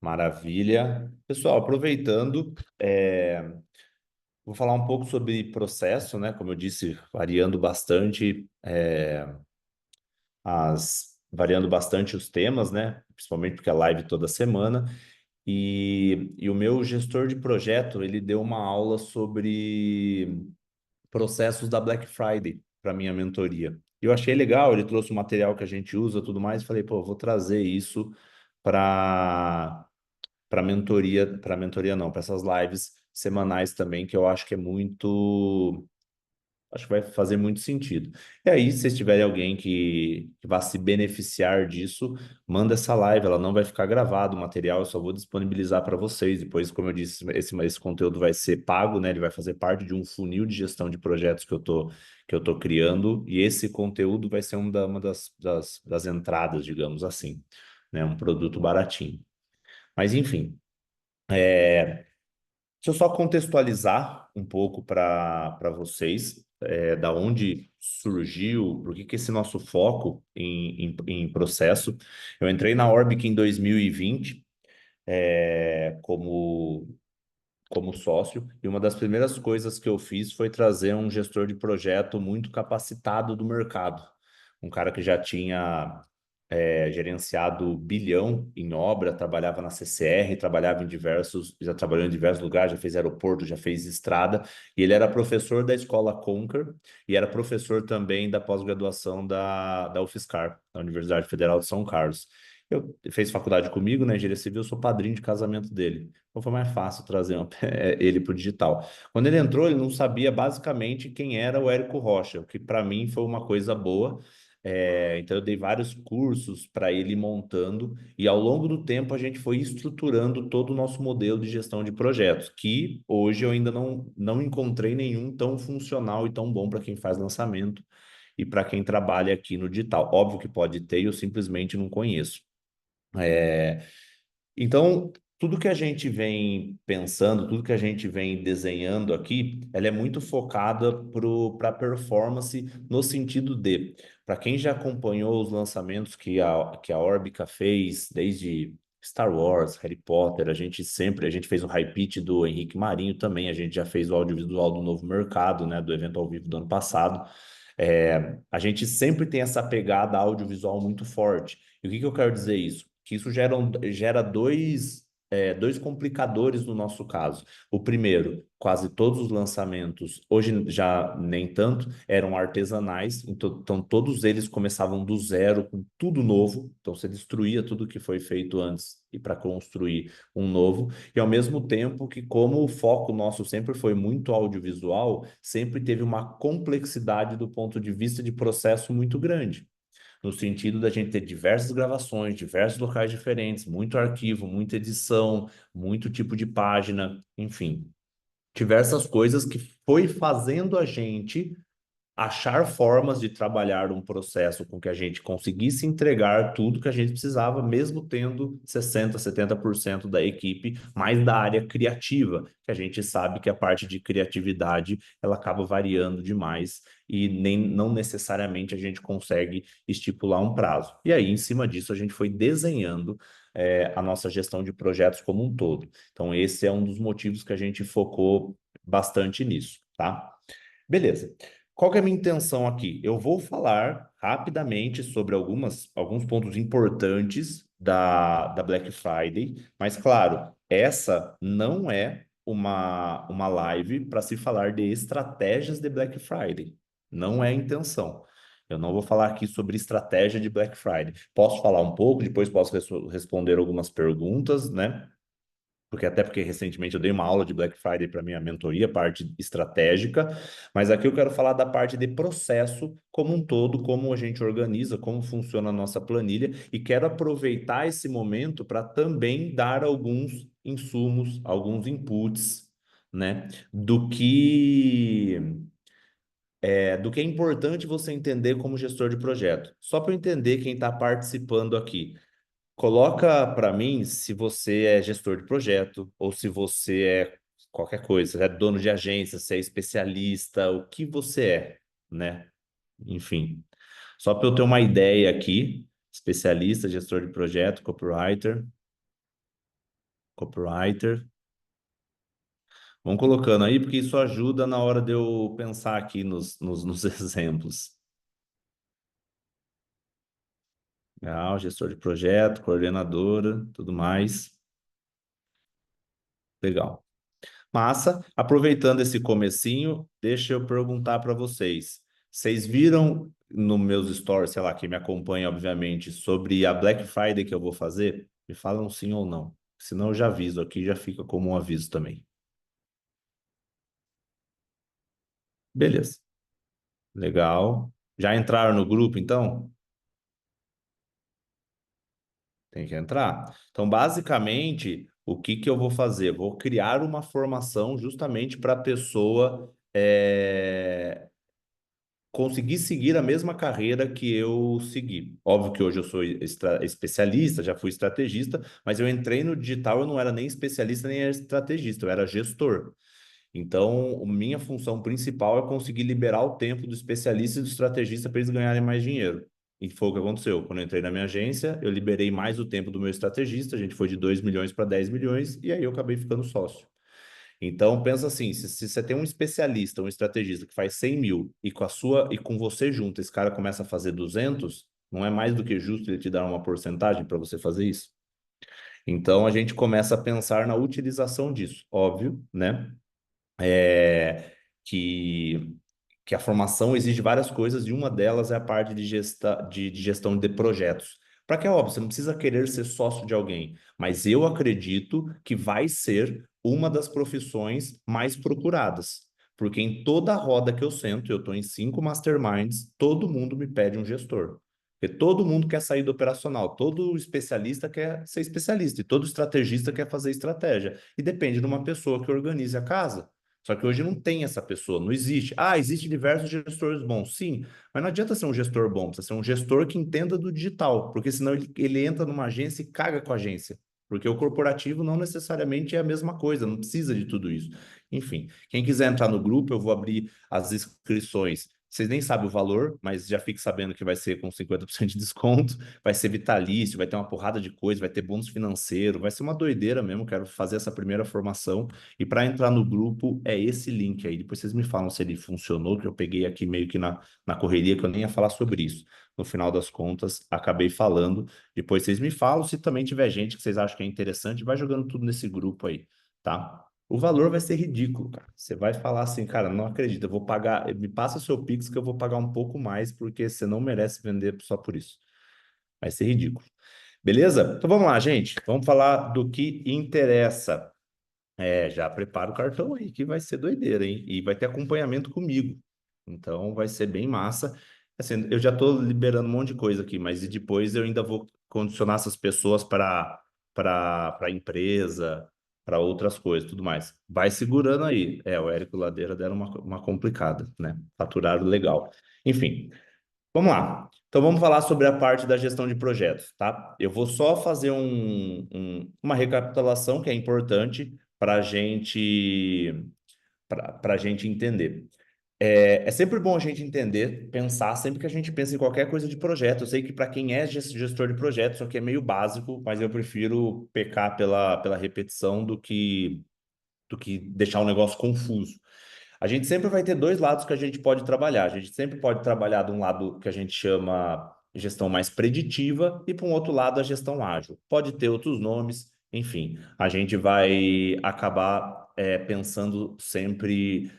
Maravilha. Pessoal, aproveitando, vou falar um pouco sobre processo, né? Como eu disse, variando bastante os temas, né? Principalmente porque a live toda semana. E o meu gestor de projeto, ele deu uma aula sobre processos da Black Friday para minha mentoria. Eu achei legal, ele trouxe o material que a gente usa, tudo mais, e falei, pô, vou trazer isso para para mentoria não, para essas lives semanais também, que eu acho que acho que vai fazer muito sentido. E aí, se vocês tiverem alguém que vá se beneficiar disso, manda essa live, ela não vai ficar gravada, o material eu só vou disponibilizar para vocês. Depois, como eu disse, esse conteúdo vai ser pago, né? Ele vai fazer parte de um funil de gestão de projetos que eu tô criando, e esse conteúdo vai ser uma das entradas, digamos assim, né? Um produto baratinho. Mas, enfim. Deixa eu só contextualizar um pouco para vocês, da onde surgiu, por que que esse nosso foco em processo. Eu entrei na Orbic em 2020, como sócio, e uma das primeiras coisas que eu fiz foi trazer um gestor de projeto muito capacitado do mercado. Um cara que já tinha gerenciado bilhão em obra, trabalhava na CCR, já trabalhou em diversos lugares, já fez aeroporto, já fez estrada, e ele era professor da escola Conquer e era professor também da pós-graduação da UFSCar, da Universidade Federal de São Carlos. Fez faculdade comigo, né, engenharia civil, eu sou padrinho de casamento dele. Então foi mais fácil trazer ele para o digital. Quando ele entrou, ele não sabia basicamente quem era o Érico Rocha, o que para mim foi uma coisa boa. Então eu dei vários cursos para ele ir montando, e ao longo do tempo a gente foi estruturando todo o nosso modelo de gestão de projetos, que hoje eu ainda não encontrei nenhum tão funcional e tão bom para quem faz lançamento e para quem trabalha aqui no digital. Óbvio que pode ter, eu simplesmente não conheço. Então, tudo que a gente vem pensando, tudo que a gente vem desenhando aqui, ela é muito focada para performance no sentido de, para quem já acompanhou os lançamentos que a Orbica fez, desde Star Wars, Harry Potter, a gente fez o high pitch do Henrique Marinho também, a gente já fez o audiovisual do Novo Mercado, né, do evento ao vivo do ano passado. A gente sempre tem essa pegada audiovisual muito forte. E o que que eu quero dizer isso? Que isso gera dois complicadores no nosso caso. O primeiro, quase todos os lançamentos, hoje já nem tanto, eram artesanais, então todos eles começavam do zero, com tudo novo. Então você destruía tudo que foi feito antes e para construir um novo. E ao mesmo tempo que, como o foco nosso sempre foi muito audiovisual, sempre teve uma complexidade do ponto de vista de processo muito grande, no sentido da gente ter diversas gravações, diversos locais diferentes, muito arquivo, muita edição, muito tipo de página, enfim, diversas coisas que foi fazendo a gente achar formas de trabalhar um processo com que a gente conseguisse entregar tudo que a gente precisava, mesmo tendo 60, 70% da equipe mais da área criativa, que a gente sabe que a parte de criatividade ela acaba variando demais e nem não necessariamente a gente consegue estipular um prazo. E aí, em cima disso, a gente foi desenhando a nossa gestão de projetos como um todo. Então, esse é um dos motivos que a gente focou bastante nisso, tá? Beleza. Qual que é a minha intenção aqui? Eu vou falar rapidamente sobre alguns pontos importantes da Black Friday, mas claro, essa não é uma live para se falar de estratégias de Black Friday. Não é a intenção. Eu não vou falar aqui sobre estratégia de Black Friday. Posso falar um pouco, depois posso responder algumas perguntas, né? Porque recentemente eu dei uma aula de Black Friday para minha mentoria, parte estratégica, mas aqui eu quero falar da parte de processo como um todo, como a gente organiza, como funciona a nossa planilha, e quero aproveitar esse momento para também dar alguns insumos, alguns inputs, né, do que é importante você entender como gestor de projeto. Só para eu entender quem está participando aqui. Coloca para mim se você é gestor de projeto ou se você é qualquer coisa, se é dono de agência, se é especialista, o que você é, né? Enfim, só para eu ter uma ideia aqui, especialista, gestor de projeto, copywriter. Copywriter. Vamos colocando aí, porque isso ajuda na hora de eu pensar aqui nos exemplos. Legal, gestor de projeto, coordenadora, tudo mais. Legal. Massa. Aproveitando esse comecinho, deixa eu perguntar para vocês. Vocês viram no meus stories, sei lá, quem me acompanha, obviamente, sobre a Black Friday que eu vou fazer? Me falam sim ou não. Senão eu já aviso aqui, já fica como um aviso também. Beleza. Legal. Já entraram no grupo, então? Tem que entrar. Então, basicamente, o que que eu vou fazer? Vou criar uma formação justamente para a pessoa conseguir seguir a mesma carreira que eu segui. Óbvio que hoje eu sou especialista, já fui estrategista, mas eu entrei no digital, eu não era nem especialista nem estrategista, eu era gestor. Então, minha função principal é conseguir liberar o tempo do especialista e do estrategista para eles ganharem mais dinheiro. E foi o que aconteceu. Quando eu entrei na minha agência, eu liberei mais o tempo do meu estrategista, a gente foi de 2 milhões para 10 milhões, e aí eu acabei ficando sócio. Então, pensa assim, se você tem um especialista, um estrategista que faz 100 mil e com a sua e com você junto, esse cara começa a fazer 200, não é mais do que justo ele te dar uma porcentagem para você fazer isso? Então, a gente começa a pensar na utilização disso, óbvio, né? É, que, que a formação exige várias coisas e uma delas é a parte de gestão de projetos. Para que é óbvio, você não precisa querer ser sócio de alguém, mas eu acredito que vai ser uma das profissões mais procuradas. Porque em toda a roda que eu sento, eu estou em 5 masterminds, todo mundo me pede um gestor. Porque todo mundo quer sair do operacional, todo especialista quer ser especialista e todo estrategista quer fazer estratégia. E depende de uma pessoa que organize a casa. Só que hoje não tem essa pessoa, não existe. Ah, existem diversos gestores bons, sim, mas não adianta ser um gestor bom, precisa ser um gestor que entenda do digital, porque senão ele entra numa agência e caga com a agência. Porque o corporativo não necessariamente é a mesma coisa, não precisa de tudo isso. Enfim, quem quiser entrar no grupo, eu vou abrir as inscrições. Vocês nem sabem o valor, mas já fique sabendo que vai ser com 50% de desconto, vai ser vitalício, vai ter uma porrada de coisa, vai ter bônus financeiro, vai ser uma doideira mesmo. Quero fazer essa primeira formação. E para entrar no grupo é esse link aí. Depois vocês me falam se ele funcionou, que eu peguei aqui meio que na correria, que eu nem ia falar sobre isso. No final das contas, acabei falando. Depois vocês me falam. Se também tiver gente que vocês acham que é interessante, vai jogando tudo nesse grupo aí, tá? O valor vai ser ridículo, cara. Você vai falar assim, cara, não acredito, eu vou pagar, me passa o seu Pix que eu vou pagar um pouco mais, porque você não merece vender só por isso. Vai ser ridículo. Beleza? Então vamos lá, gente. Vamos falar do que interessa. Já prepara o cartão aí, que vai ser doideira, hein? E vai ter acompanhamento comigo. Então vai ser bem massa. Assim, eu já estou liberando um monte de coisa aqui, mas e depois eu ainda vou condicionar essas pessoas para empresa, para outras coisas, tudo mais. Vai segurando aí. O Érico Ladeira deram uma complicada, né? Faturaram legal. Enfim, vamos lá. Então vamos falar sobre a parte da gestão de projetos, tá? Eu vou só fazer uma recapitulação que é importante para a gente entender. É sempre bom a gente entender, pensar, sempre que a gente pensa em qualquer coisa de projeto. Eu sei que para quem é gestor de projetos, isso aqui é meio básico, mas eu prefiro pecar pela repetição do que deixar o negócio confuso. A gente sempre vai ter dois lados que a gente pode trabalhar. A gente sempre pode trabalhar de um lado que a gente chama gestão mais preditiva e, por um outro lado, a gestão ágil. Pode ter outros nomes, enfim, a gente vai acabar pensando sempre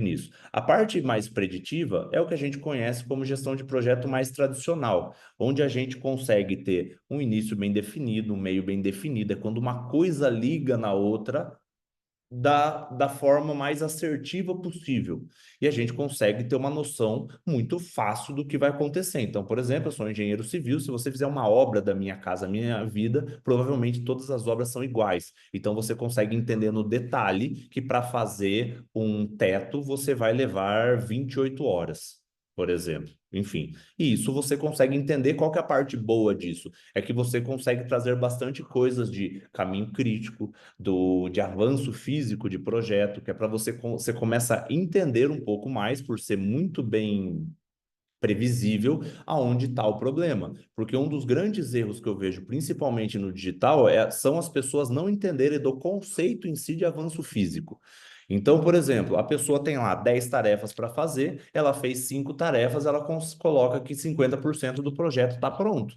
nisso. A parte mais preditiva é o que a gente conhece como gestão de projeto mais tradicional, onde a gente consegue ter um início bem definido, um meio bem definido. É quando uma coisa liga na outra da forma mais assertiva possível. E a gente consegue ter uma noção muito fácil do que vai acontecer. Então, por exemplo, eu sou um engenheiro civil, se você fizer uma obra da minha casa, minha vida, provavelmente todas as obras são iguais. Então, você consegue entender no detalhe que para fazer um teto, você vai levar 28 horas. Por exemplo, enfim, e isso você consegue entender qual que é a parte boa disso, é que você consegue trazer bastante coisas de caminho crítico, de avanço físico de projeto, que é para você começa a entender um pouco mais por ser muito bem previsível aonde está o problema. Porque um dos grandes erros que eu vejo, principalmente no digital, são as pessoas não entenderem do conceito em si de avanço físico. Então, por exemplo, a pessoa tem lá 10 tarefas para fazer, ela fez 5 tarefas, ela coloca que 50% do projeto está pronto.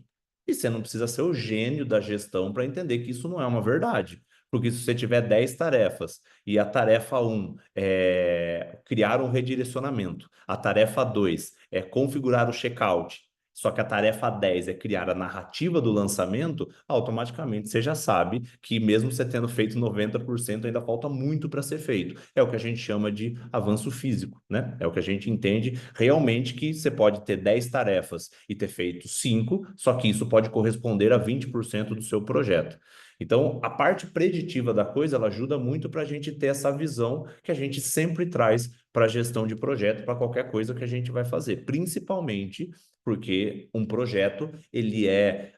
E você não precisa ser o gênio da gestão para entender que isso não é uma verdade. Porque se você tiver 10 tarefas e a tarefa um é criar um redirecionamento, a tarefa 2 é configurar o checkout, só que a tarefa 10 é criar a narrativa do lançamento, automaticamente você já sabe que mesmo você tendo feito 90%, ainda falta muito para ser feito. É o que a gente chama de avanço físico, né? É o que a gente entende realmente que você pode ter 10 tarefas e ter feito 5, só que isso pode corresponder a 20% do seu projeto. Então, a parte preditiva da coisa, ela ajuda muito para a gente ter essa visão que a gente sempre traz para a gestão de projeto, para qualquer coisa que a gente vai fazer, principalmente porque um projeto ele é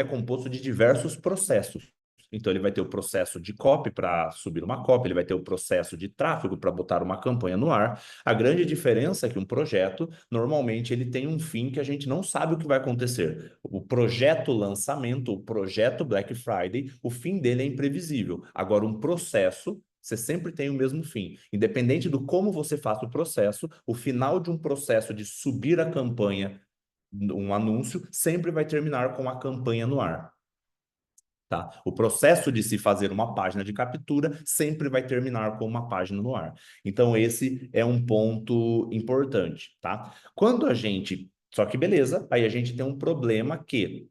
composto de diversos processos. Então, ele vai ter o processo de copy para subir uma copy, ele vai ter o processo de tráfego para botar uma campanha no ar. A grande diferença é que um projeto, normalmente, ele tem um fim que a gente não sabe o que vai acontecer. O projeto lançamento, o projeto Black Friday, o fim dele é imprevisível. Agora, um processo, você sempre tem o mesmo fim. Independente do como você faça o processo, o final de um processo de subir a campanha, um anúncio, sempre vai terminar com a campanha no ar. Tá? O processo de se fazer uma página de captura sempre vai terminar com uma página no ar. Então, esse é um ponto importante, tá? Quando a gente. Só que beleza, aí a gente tem um problema que.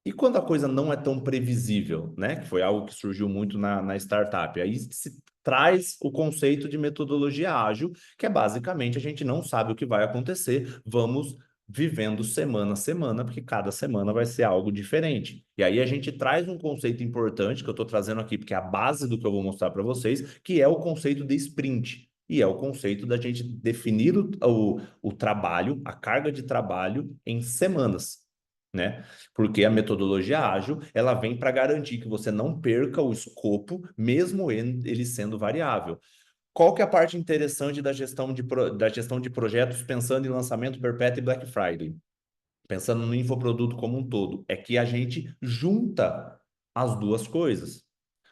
E quando a coisa não é tão previsível, né? Que foi algo que surgiu muito na startup. Aí se traz o conceito de metodologia ágil, que é basicamente a gente não sabe o que vai acontecer, vamos vivendo semana a semana, porque cada semana vai ser algo diferente. E aí a gente traz um conceito importante que eu estou trazendo aqui, porque é a base do que eu vou mostrar para vocês, que é o conceito de sprint. E é o conceito da gente definir o trabalho, a carga de trabalho em semanas, né? Porque a metodologia ágil, ela vem para garantir que você não perca o escopo, mesmo ele sendo variável. Qual que é a parte interessante da gestão de projetos pensando em lançamento perpétuo e Black Friday? Pensando no infoproduto como um todo, é que a gente junta as duas coisas.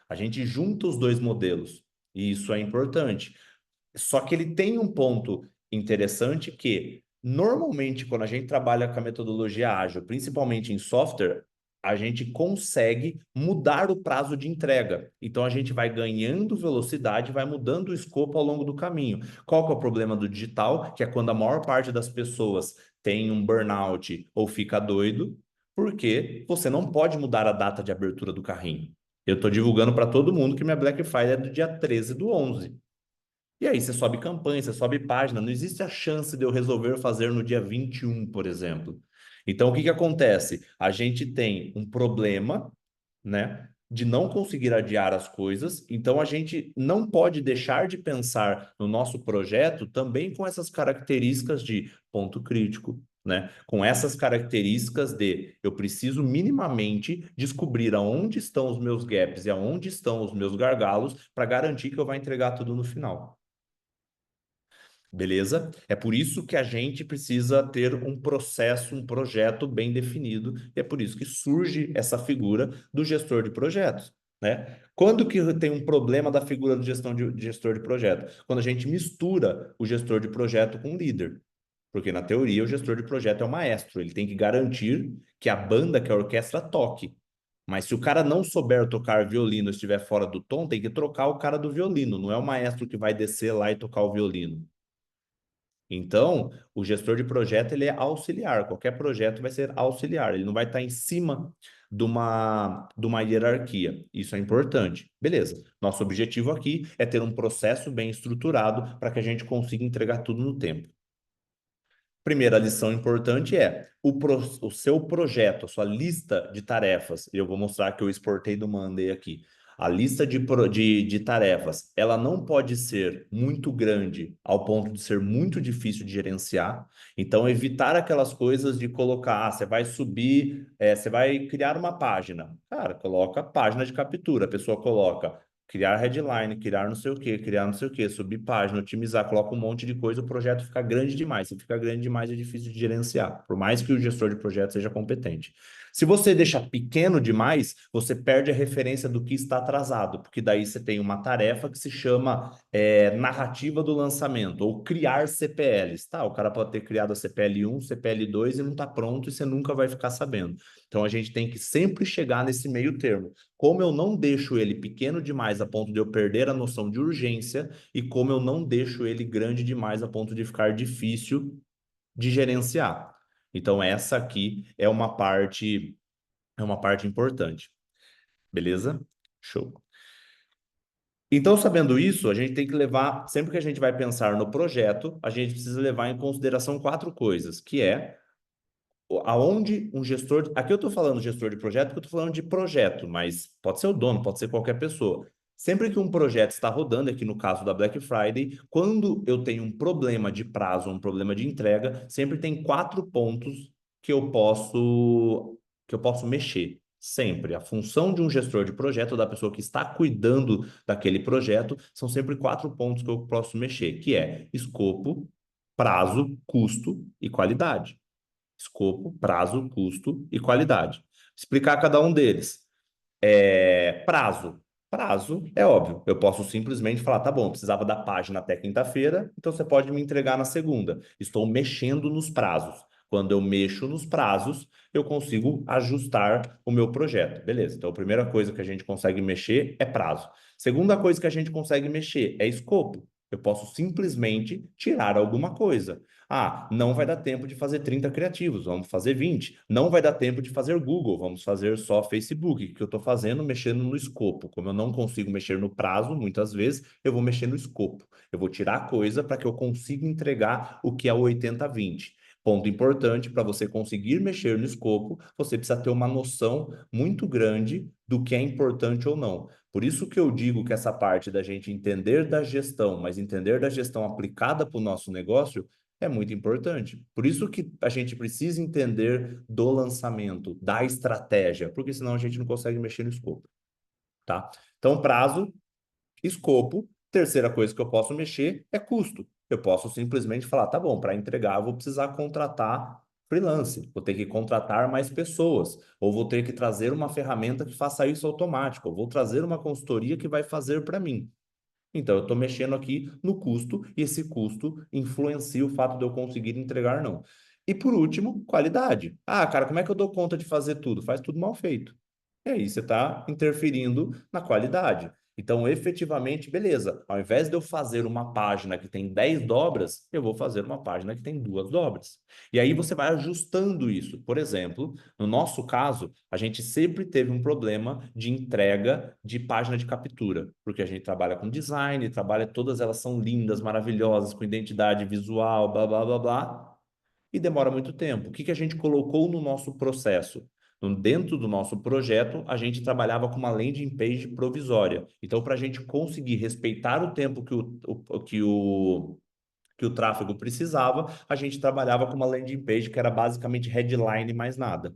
A gente junta os dois modelos. E isso é importante. Só que ele tem um ponto interessante que, normalmente, quando a gente trabalha com a metodologia ágil, principalmente em software, a gente consegue mudar o prazo de entrega. Então, a gente vai ganhando velocidade, vai mudando o escopo ao longo do caminho. Qual que é o problema do digital? Que é quando a maior parte das pessoas tem um burnout ou fica doido, porque você não pode mudar a data de abertura do carrinho. Eu estou divulgando para todo mundo que minha Black Friday é do dia 13/11. E aí você sobe campanha, você sobe página, não existe a chance de eu resolver fazer no dia 21, por exemplo. Então, o que que acontece? A gente tem um problema, né, de não conseguir adiar as coisas, então a gente não pode deixar de pensar no nosso projeto também com essas características de ponto crítico, né? Com essas características de eu preciso minimamente descobrir aonde estão os meus gaps e aonde estão os meus gargalos para garantir que eu vou entregar tudo no final. Beleza? É por isso que a gente precisa ter um processo, um projeto bem definido, e é por isso que surge essa figura do gestor de projetos, né? Quando que tem um problema da figura do gestor de projeto? Quando a gente mistura o gestor de projeto com o líder. Porque, na teoria, o gestor de projeto é o maestro, ele tem que garantir que a banda, que a orquestra, toque. Mas se o cara não souber tocar violino, estiver fora do tom, tem que trocar o cara do violino, não é o maestro que vai descer lá e tocar o violino. Então, o gestor de projeto ele é auxiliar. Qualquer projeto vai ser auxiliar. Ele não vai estar em cima de uma hierarquia. Isso é importante. Beleza. Nosso objetivo aqui é ter um processo bem estruturado para que a gente consiga entregar tudo no tempo. Primeira lição importante é o seu projeto, a sua lista de tarefas. Eu vou mostrar que eu exportei do Monday aqui. A lista de tarefas, ela não pode ser muito grande ao ponto de ser muito difícil de gerenciar. Então, evitar aquelas coisas de colocar, você vai subir, você vai criar uma página. Cara, coloca página de captura. A pessoa coloca criar headline, criar não sei o quê, criar não sei o quê, subir página, otimizar, coloca um monte de coisa, o projeto fica grande demais. Se fica grande demais, é difícil de gerenciar, por mais que o gestor de projeto seja competente. Se você deixa pequeno demais, você perde a referência do que está atrasado, porque daí você tem uma tarefa que se chama narrativa do lançamento, ou criar CPLs, tá? O cara pode ter criado a CPL 1, CPL 2 e não está pronto e você nunca vai ficar sabendo. Então a gente tem que sempre chegar nesse meio termo. Como eu não deixo ele pequeno demais a ponto de eu perder a noção de urgência e como eu não deixo ele grande demais a ponto de ficar difícil de gerenciar. Então essa aqui é uma parte importante. Beleza? Show. Então, sabendo isso, a gente tem que levar, sempre que a gente vai pensar no projeto, a gente precisa levar em consideração quatro coisas, que é aonde um gestor, aqui eu estou falando gestor de projeto, porque eu estou falando de projeto, mas pode ser o dono, pode ser qualquer pessoa. Sempre que um projeto está rodando, aqui no caso da Black Friday, quando eu tenho um problema de prazo, um problema de entrega, sempre tem quatro pontos que eu posso mexer. Sempre. A função de um gestor de projeto, da pessoa que está cuidando daquele projeto, são sempre quatro pontos que eu posso mexer, que é escopo, prazo, custo e qualidade. Escopo, prazo, custo e qualidade. Explicar cada um deles. Prazo. Prazo é óbvio. Eu posso simplesmente falar, tá bom, precisava da página até quinta-feira, então você pode me entregar na segunda. Estou mexendo nos prazos. Quando eu mexo nos prazos, eu consigo ajustar o meu projeto. Beleza. Então, a primeira coisa que a gente consegue mexer é prazo. Segunda coisa que a gente consegue mexer é escopo. Eu posso simplesmente tirar alguma coisa. Ah, não vai dar tempo de fazer 30 criativos, vamos fazer 20. Não vai dar tempo de fazer Google, vamos fazer só Facebook. O que eu estou fazendo? Mexendo no escopo. Como eu não consigo mexer no prazo, muitas vezes, eu vou mexer no escopo. Eu vou tirar coisa para que eu consiga entregar o que é o 80-20. Ponto importante, para você conseguir mexer no escopo, você precisa ter uma noção muito grande do que é importante ou não. Por isso que eu digo que essa parte da gente entender da gestão, mas entender da gestão aplicada para o nosso negócio, é muito importante. Por isso que a gente precisa entender do lançamento, da estratégia, porque senão a gente não consegue mexer no escopo, tá? Então, prazo, escopo. Terceira coisa que eu posso mexer é custo. Eu posso simplesmente falar, tá bom, para entregar eu vou precisar contratar freelance, vou ter que contratar mais pessoas, ou vou ter que trazer uma ferramenta que faça isso automático, ou vou trazer uma consultoria que vai fazer para mim. Então, eu estou mexendo aqui no custo e esse custo influencia o fato de eu conseguir entregar, não. E por último, qualidade. Ah, cara, como é que eu dou conta de fazer tudo? Faz tudo mal feito. E aí você está interferindo na qualidade. Então, efetivamente, beleza. Ao invés de eu fazer uma página que tem 10 dobras, eu vou fazer uma página que tem duas dobras. E aí você vai ajustando isso. Por exemplo, no nosso caso, a gente sempre teve um problema de entrega de página de captura, porque a gente trabalha com design, trabalha, todas elas são lindas, maravilhosas, com identidade visual, blá, blá, blá, blá, e demora muito tempo. O que que a gente colocou no nosso processo? Dentro do nosso projeto, a gente trabalhava com uma landing page provisória. Então, para a gente conseguir respeitar o tempo que o tráfego precisava, a gente trabalhava com uma landing page que era basicamente headline mais nada.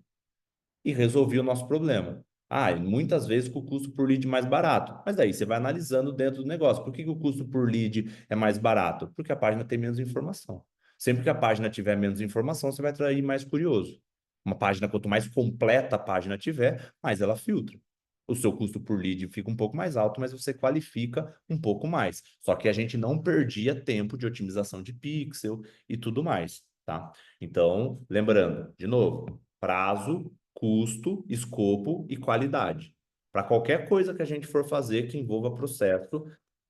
E resolvia o nosso problema. Ah, e muitas vezes com o custo por lead mais barato. Mas aí você vai analisando dentro do negócio. Por que que o custo por lead é mais barato? Porque a página tem menos informação. Sempre que a página tiver menos informação, você vai atrair mais curioso. Uma página, quanto mais completa a página tiver, mais ela filtra. O seu custo por lead fica um pouco mais alto, mas você qualifica um pouco mais. Só que a gente não perdia tempo de otimização de pixel e tudo mais, tá? Então, lembrando, de novo, prazo, custo, escopo e qualidade. Para qualquer coisa que a gente for fazer que envolva processo,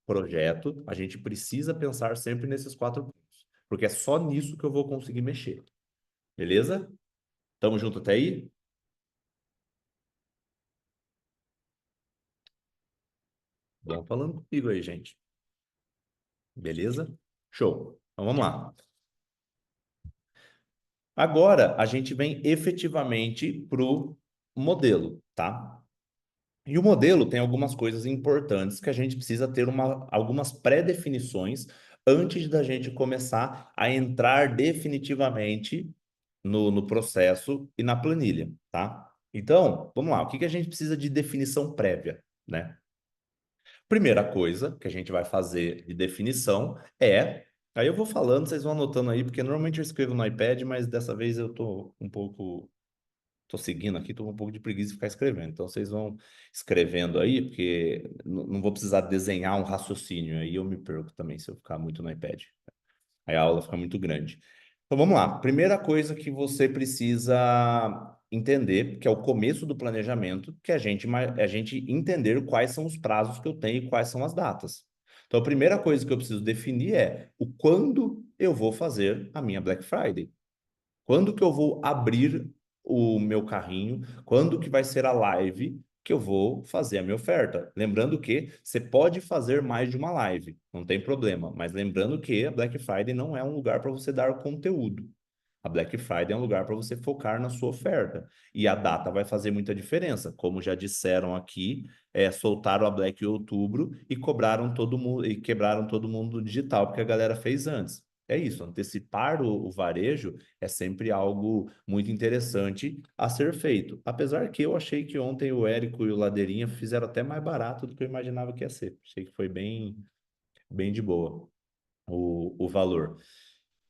projeto, a gente precisa pensar sempre nesses quatro pontos, porque é só nisso que eu vou conseguir mexer. Beleza? Tamo junto até aí? Vão falando comigo aí, gente. Beleza? Show. Então vamos lá. Agora a gente vem efetivamente para o modelo, tá? E o modelo tem algumas coisas importantes que a gente precisa ter algumas pré-definições antes da gente começar a entrar definitivamente no processo e na planilha, tá? Então, vamos lá. O que que a gente precisa de definição prévia, né? Primeira coisa que a gente vai fazer de definição é. Aí eu vou falando, vocês vão anotando aí, porque normalmente eu escrevo no iPad, mas dessa vez eu tô um pouco. Tô seguindo aqui, tô com um pouco de preguiça de ficar escrevendo. Então vocês vão escrevendo aí, porque não vou precisar desenhar um raciocínio, aí eu me perco também se eu ficar muito no iPad. Aí a aula fica muito grande. Então vamos lá. Primeira coisa que você precisa entender, que é o começo do planejamento, que é a gente entender quais são os prazos que eu tenho e quais são as datas. Então a primeira coisa que eu preciso definir é o quando eu vou fazer a minha Black Friday. Quando que eu vou abrir o meu carrinho? Quando que vai ser a live que eu vou fazer a minha oferta? Lembrando que você pode fazer mais de uma live, não tem problema, mas lembrando que a Black Friday não é um lugar para você dar conteúdo. A Black Friday é um lugar para você focar na sua oferta. E a data vai fazer muita diferença. Como já disseram aqui, soltaram a Black em outubro e cobraram todo mundo e quebraram todo mundo no digital, porque a galera fez antes. É isso, antecipar o varejo é sempre algo muito interessante a ser feito. Apesar que eu achei que ontem o Érico e o Ladeirinha fizeram até mais barato do que eu imaginava que ia ser. Achei que foi bem de boa o valor.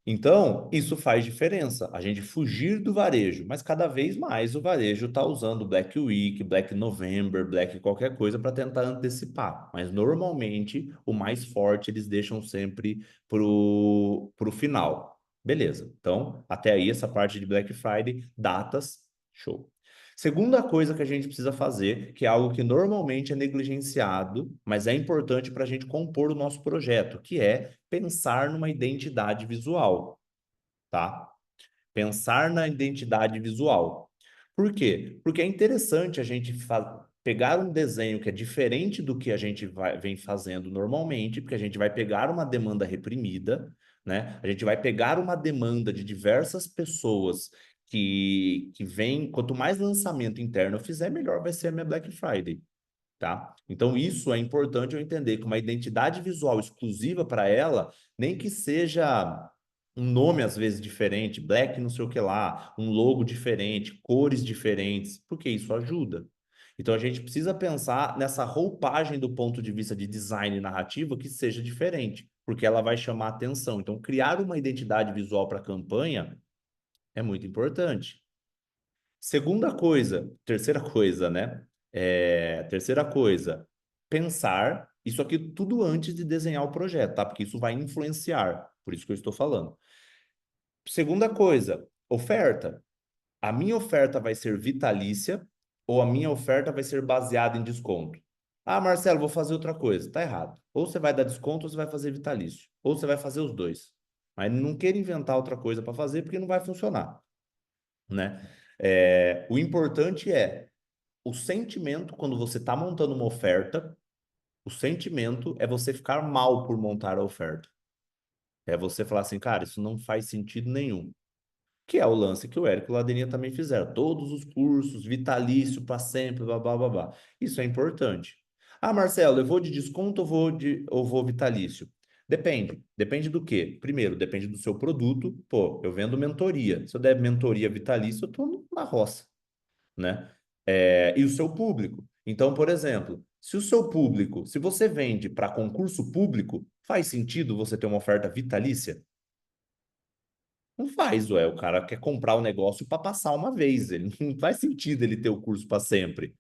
Então, isso faz diferença, a gente fugir do varejo, mas cada vez mais o varejo está usando Black Week, Black November, Black qualquer coisa para tentar antecipar. Mas normalmente o mais forte eles deixam sempre pro final. Beleza. Então, até aí essa parte de Black Friday, datas, show. Segunda coisa que a gente precisa fazer, que é algo que normalmente é negligenciado, mas é importante para a gente compor o nosso projeto, que é pensar numa identidade visual, tá? Pensar na identidade visual. Por quê? Porque é interessante a gente pegar um desenho que é diferente do que a gente vem fazendo normalmente, porque a gente vai pegar uma demanda reprimida, né? A gente vai pegar uma demanda de diversas pessoas que vem, quanto mais lançamento interno eu fizer, melhor vai ser a minha Black Friday. Tá? Então, isso é importante eu entender que uma identidade visual exclusiva para ela, nem que seja um nome às vezes diferente, black não sei o que lá, um logo diferente, cores diferentes, porque isso ajuda. Então, a gente precisa pensar nessa roupagem do ponto de vista de design narrativo que seja diferente, porque ela vai chamar atenção. Então, criar uma identidade visual para a campanha é muito importante. Segunda coisa, terceira coisa, né? Terceira coisa, pensar isso aqui tudo antes de desenhar o projeto, tá? Porque isso vai influenciar, por isso que eu estou falando. Segunda coisa, oferta. A minha oferta vai ser vitalícia ou a minha oferta vai ser baseada em desconto? Ah, Marcelo, vou fazer outra coisa. Tá errado. Ou você vai dar desconto ou você vai fazer vitalício. Ou você vai fazer os dois. Mas não queira inventar outra coisa para fazer porque não vai funcionar, né? O importante é o sentimento quando você está montando uma oferta, o sentimento é você ficar mal por montar a oferta. É você falar assim, cara, isso não faz sentido nenhum. Que é o lance que o Érico e o Ladeirinha também fizeram. Todos os cursos, vitalício para sempre, blá, blá, blá, blá. Isso é importante. Ah, Marcelo, eu vou de desconto ou vou vitalício? Depende. Depende do quê? Primeiro, depende do seu produto. Pô, eu vendo mentoria. Se eu der mentoria vitalício, eu estou na roça, né? E o seu público. Então, por exemplo, se o seu público, se você vende para concurso público, faz sentido você ter uma oferta vitalícia? Não faz, ué. O cara quer comprar o negócio para passar uma vez. Ele não faz sentido ele ter o curso para sempre.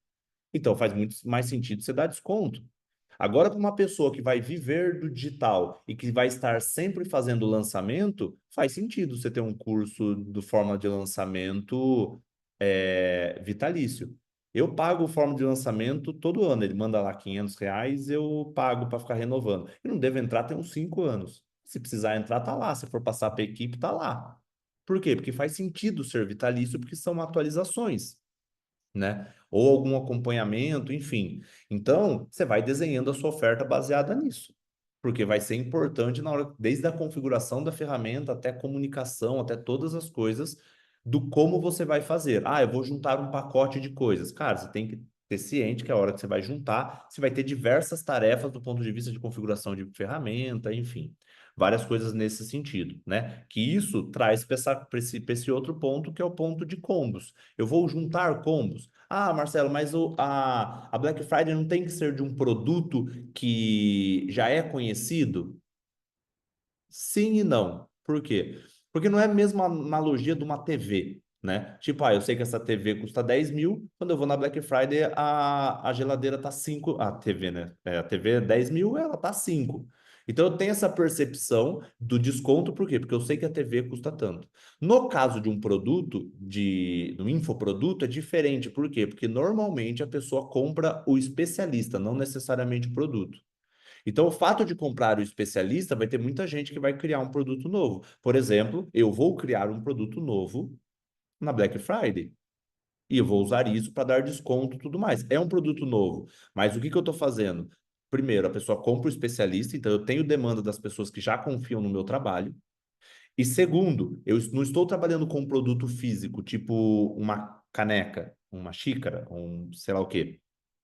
Então faz muito mais sentido você dar desconto. Agora, para uma pessoa que vai viver do digital e que vai estar sempre fazendo lançamento, faz sentido você ter um curso do forma de lançamento vitalício. Eu pago o forma de lançamento todo ano. Ele manda lá R$ 500, eu pago para ficar renovando. E não devo entrar tem uns 5 anos. Se precisar entrar, tá lá. Se for passar para a equipe, tá lá. Por quê? Porque faz sentido ser vitalício, porque são atualizações, né? Ou algum acompanhamento, enfim. Então, você vai desenhando a sua oferta baseada nisso, porque vai ser importante na hora, desde a configuração da ferramenta até a comunicação, até todas as coisas do como você vai fazer. Ah, eu vou juntar um pacote de coisas. Cara, você tem que ter ciente que a hora que você vai juntar, você vai ter diversas tarefas do ponto de vista de configuração de ferramenta, enfim. Várias coisas nesse sentido, né? Que isso traz para esse outro ponto, que é o ponto de combos. Eu vou juntar combos. Ah, Marcelo, mas a Black Friday não tem que ser de um produto que já é conhecido? Sim e não. Por quê? Porque não é a mesma analogia de uma TV, né? Tipo, eu sei que essa TV custa 10 mil, quando eu vou na Black Friday, a geladeira tá 5, a TV, né? A TV é 10 mil, ela tá 5. Então eu tenho essa percepção do desconto, por quê? Porque eu sei que a TV custa tanto. No caso de um produto, do infoproduto, é diferente. Por quê? Porque normalmente a pessoa compra o especialista, não necessariamente o produto. Então, o fato de comprar o especialista vai ter muita gente que vai criar um produto novo. Por exemplo, eu vou criar um produto novo na Black Friday. E eu vou usar isso para dar desconto e tudo mais. É um produto novo. Mas o que que eu estou fazendo? Primeiro, a pessoa compra o especialista, então eu tenho demanda das pessoas que já confiam no meu trabalho. E segundo, eu não estou trabalhando com um produto físico, tipo uma caneca, uma xícara, um sei lá o quê.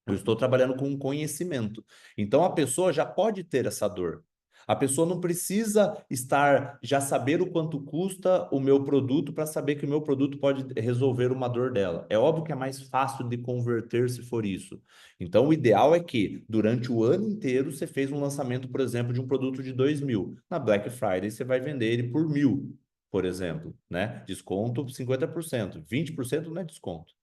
Eu estou trabalhando com um conhecimento. Então a pessoa já pode ter essa dor. A pessoa não precisa estar já saber o quanto custa o meu produto para saber que o meu produto pode resolver uma dor dela. É óbvio que é mais fácil de converter se for isso. Então o ideal é que durante o ano inteiro você fez um lançamento, por exemplo, de um produto de 2 mil. Na Black Friday você vai vender ele por 1.000, por exemplo, né? Desconto 50%, 20% não é desconto.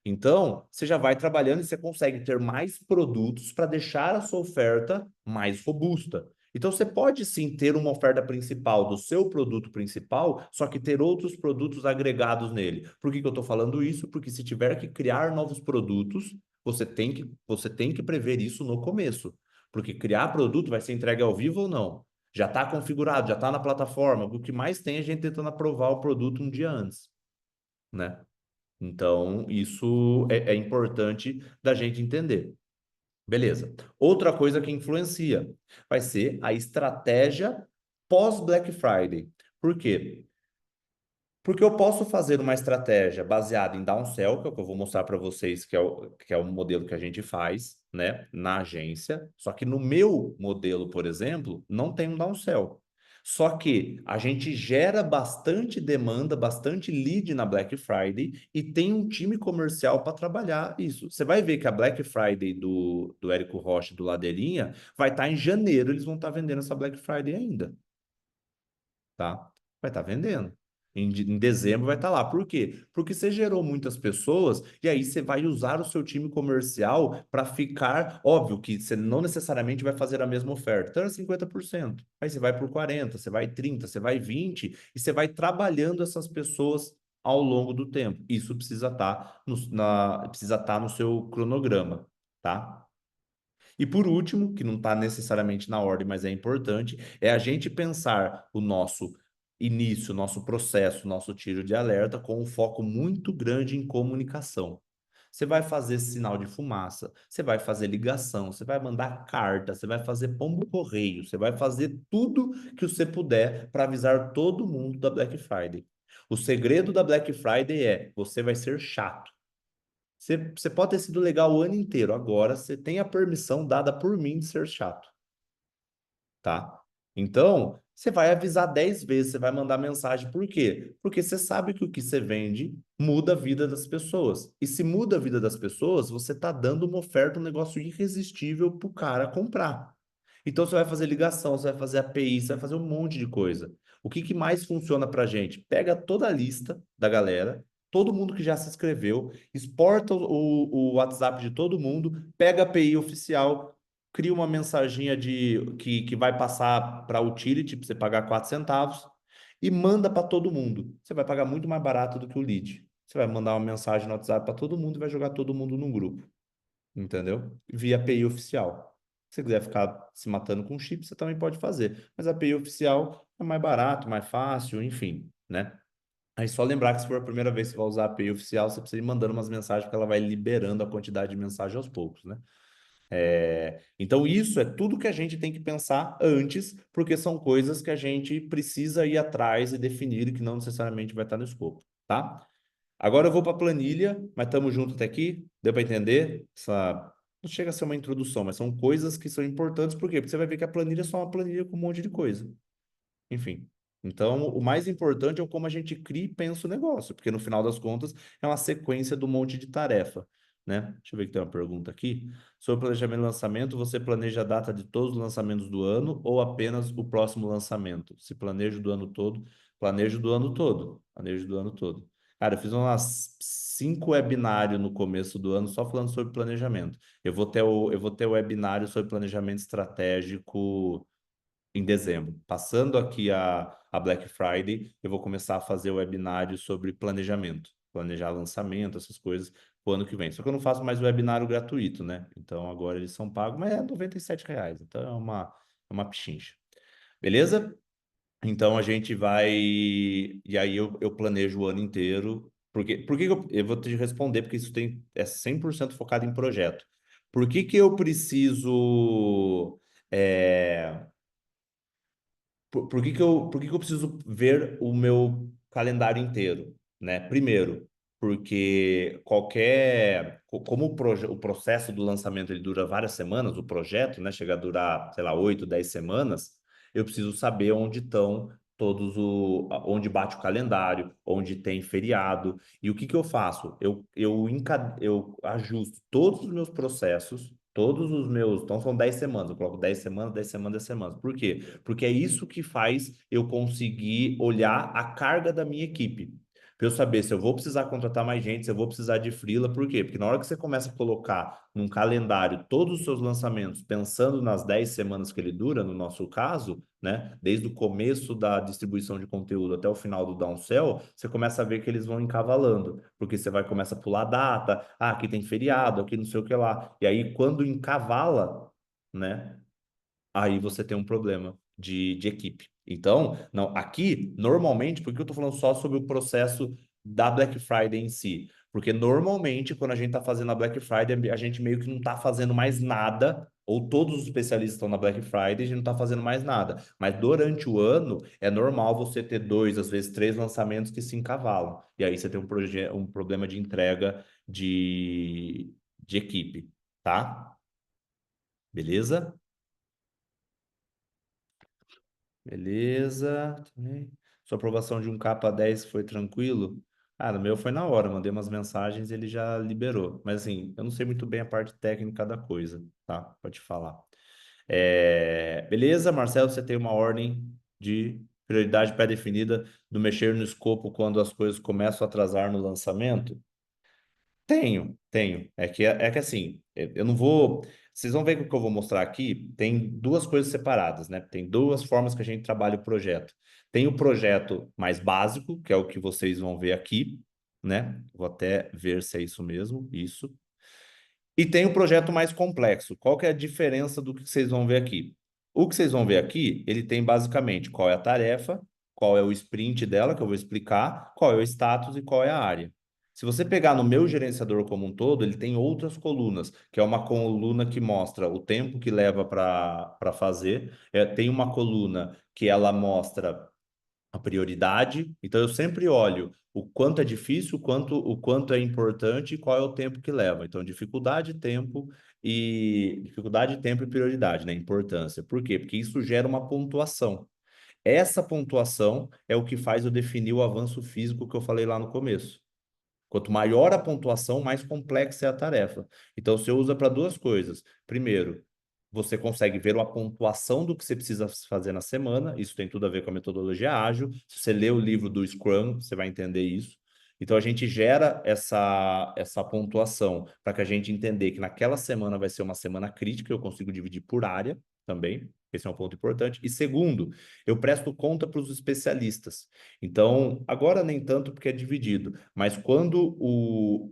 Então, você já vai trabalhando e você consegue ter mais produtos para deixar a sua oferta mais robusta. Então, você pode sim ter uma oferta principal do seu produto principal, só que ter outros produtos agregados nele. Por que que eu estou falando isso? Porque se tiver que criar novos produtos, você tem que prever isso no começo. Porque criar produto vai ser entregue ao vivo ou não? Já está configurado, já está na plataforma. O que mais tem é a gente tentando aprovar o produto um dia antes, né? Então, isso é importante da gente entender. Beleza. Outra coisa que influencia vai ser a estratégia pós-Black Friday. Por quê? Porque eu posso fazer uma estratégia baseada em downsell, que é o que eu vou mostrar para vocês, que é o modelo que a gente faz, né, na agência. Só que no meu modelo, por exemplo, não tem um downsell. Só que a gente gera bastante demanda, bastante lead na Black Friday e tem um time comercial para trabalhar isso. Você vai ver que a Black Friday do Érico Rocha e do Ladeirinha vai estar em janeiro, eles vão estar vendendo essa Black Friday ainda, tá? Vai estar vendendo. Em dezembro vai estar lá. Por quê? Porque você gerou muitas pessoas e aí você vai usar o seu time comercial para ficar. Óbvio que você não necessariamente vai fazer a mesma oferta. Então é 50%. Aí você vai por 40%, você vai 30%, você vai 20% e você vai trabalhando essas pessoas ao longo do tempo. Isso precisa estar no seu cronograma, tá? E por último, que não está necessariamente na ordem, mas é importante, é a gente pensar o nosso início, nosso processo, nosso tiro de alerta com um foco muito grande em comunicação. Você vai fazer sinal de fumaça, você vai fazer ligação, você vai mandar carta, você vai fazer pombo correio, você vai fazer tudo que você puder para avisar todo mundo da Black Friday. O segredo da Black Friday é você vai ser chato. Você pode ter sido legal o ano inteiro. Agora você tem a permissão dada por mim de ser chato, tá? Então, você vai avisar 10 vezes, você vai mandar mensagem. Por quê? Porque você sabe que o que você vende muda a vida das pessoas. E se muda a vida das pessoas, você está dando uma oferta, um negócio irresistível para o cara comprar. Então, você vai fazer ligação, você vai fazer API, você vai fazer um monte de coisa. O que mais funciona para a gente? Pega toda a lista da galera, todo mundo que já se inscreveu, exporta o WhatsApp de todo mundo, pega a API oficial, cria uma mensaginha que vai passar para a utility, para você pagar 4 centavos, e manda para todo mundo. Você vai pagar muito mais barato do que o lead. Você vai mandar uma mensagem no WhatsApp para todo mundo e vai jogar todo mundo num grupo, entendeu? Via API oficial. Se você quiser ficar se matando com chip, você também pode fazer. Mas a API oficial é mais barato, mais fácil, enfim, né? Aí só lembrar que se for a primeira vez que você vai usar a API oficial, você precisa ir mandando umas mensagens, porque ela vai liberando a quantidade de mensagem aos poucos, né? Então, isso é tudo que a gente tem que pensar antes, porque são coisas que a gente precisa ir atrás e definir, que não necessariamente vai estar no escopo, tá? Agora eu vou para a planilha, mas estamos juntos até aqui? Deu para entender? Não chega a ser uma introdução, mas são coisas que são importantes, por quê? Porque você vai ver que a planilha é só uma planilha com um monte de coisa. Enfim. Então, o mais importante é o como a gente cria e pensa o negócio, porque no final das contas é uma sequência de um monte de tarefa, né? Deixa eu ver que tem uma pergunta aqui. Sobre planejamento e lançamento, você planeja a data de todos os lançamentos do ano ou apenas o próximo lançamento? Se planeja do ano todo, planejo do ano todo, planejo do ano todo. Cara, eu fiz umas 5 webinários no começo do ano só falando sobre planejamento. Eu vou ter o webinário sobre planejamento estratégico em dezembro. Passando aqui a Black Friday, eu vou começar a fazer o webinário sobre planejamento, planejar lançamento, essas coisas, pro ano que vem. Só que eu não faço mais o webinário gratuito, né? Então agora eles são pagos, mas é R$ 97. Então é uma pichincha. Beleza? Então a gente vai. E aí eu planejo o ano inteiro. Por que que eu vou te responder? Porque isso é 100% focado em projeto. Por que que eu preciso. é, por que que eu preciso ver o meu calendário inteiro, né? Primeiro, porque como o processo do lançamento ele dura várias semanas, o projeto, né, chega a durar, sei lá, 8, 10 semanas, eu preciso saber onde estão onde bate o calendário, onde tem feriado, e o que que eu faço? Eu ajusto todos os meus processos, então são 10 semanas, eu coloco 10 semanas, 10 semanas, 10 semanas. Por quê? Porque é isso que faz eu conseguir olhar a carga da minha equipe. Para eu saber se eu vou precisar contratar mais gente, se eu vou precisar de freela, por quê? Porque na hora que você começa a colocar num calendário todos os seus lançamentos, pensando nas 10 semanas que ele dura, no nosso caso, né? Desde o começo da distribuição de conteúdo até o final do downsell, você começa a ver que eles vão encavalando, porque você vai começar a pular data, aqui tem feriado, aqui não sei o que lá. E aí, quando encavala, né? Aí você tem um problema de equipe. Então, não, aqui, normalmente, por que eu estou falando só sobre o processo da Black Friday em si? Porque normalmente, quando a gente está fazendo a Black Friday, a gente meio que não está fazendo mais nada, ou todos os especialistas estão na Black Friday, a gente não está fazendo mais nada. Mas durante o ano, é normal você ter dois, às vezes três lançamentos que se encavalam. E aí você tem um problema de entrega de equipe, tá? Beleza? Beleza. Também. Sua aprovação de um K10 foi tranquilo? Ah, no meu foi na hora, mandei umas mensagens e ele já liberou. Mas assim, eu não sei muito bem a parte técnica da coisa, tá? Pode falar. Beleza, Marcelo, você tem uma ordem de prioridade pré-definida do mexer no escopo quando as coisas começam a atrasar no lançamento? Tenho, tenho. É que assim, eu não vou. Vocês vão ver que o que eu vou mostrar aqui tem duas coisas separadas, né? Tem duas formas que a gente trabalha o projeto. Tem o projeto mais básico, que é o que vocês vão ver aqui, né? Vou até ver se é isso mesmo, isso. E tem o projeto mais complexo. Qual que é a diferença do que vocês vão ver aqui? O que vocês vão ver aqui, ele tem basicamente qual é a tarefa, qual é o sprint dela, que eu vou explicar, qual é o status e qual é a área. Se você pegar no meu gerenciador como um todo, ele tem outras colunas, que é uma coluna que mostra o tempo que leva para fazer, tem uma coluna que ela mostra a prioridade. Então eu sempre olho o quanto é difícil, o quanto é importante e qual é o tempo que leva. Então dificuldade, tempo e prioridade, né? Importância. Por quê? Porque isso gera uma pontuação. Essa pontuação é o que faz eu definir o avanço físico que eu falei lá no começo. Quanto maior a pontuação, mais complexa é a tarefa. Então, você usa para duas coisas. Primeiro, você consegue ver a pontuação do que você precisa fazer na semana. Isso tem tudo a ver com a metodologia ágil. Se você ler o livro do Scrum, você vai entender isso. Então, a gente gera essa pontuação para que a gente entender que naquela semana vai ser uma semana crítica. Eu consigo dividir por área também. Esse é um ponto importante. E segundo, eu presto conta para os especialistas. Então, agora nem tanto porque é dividido, mas quando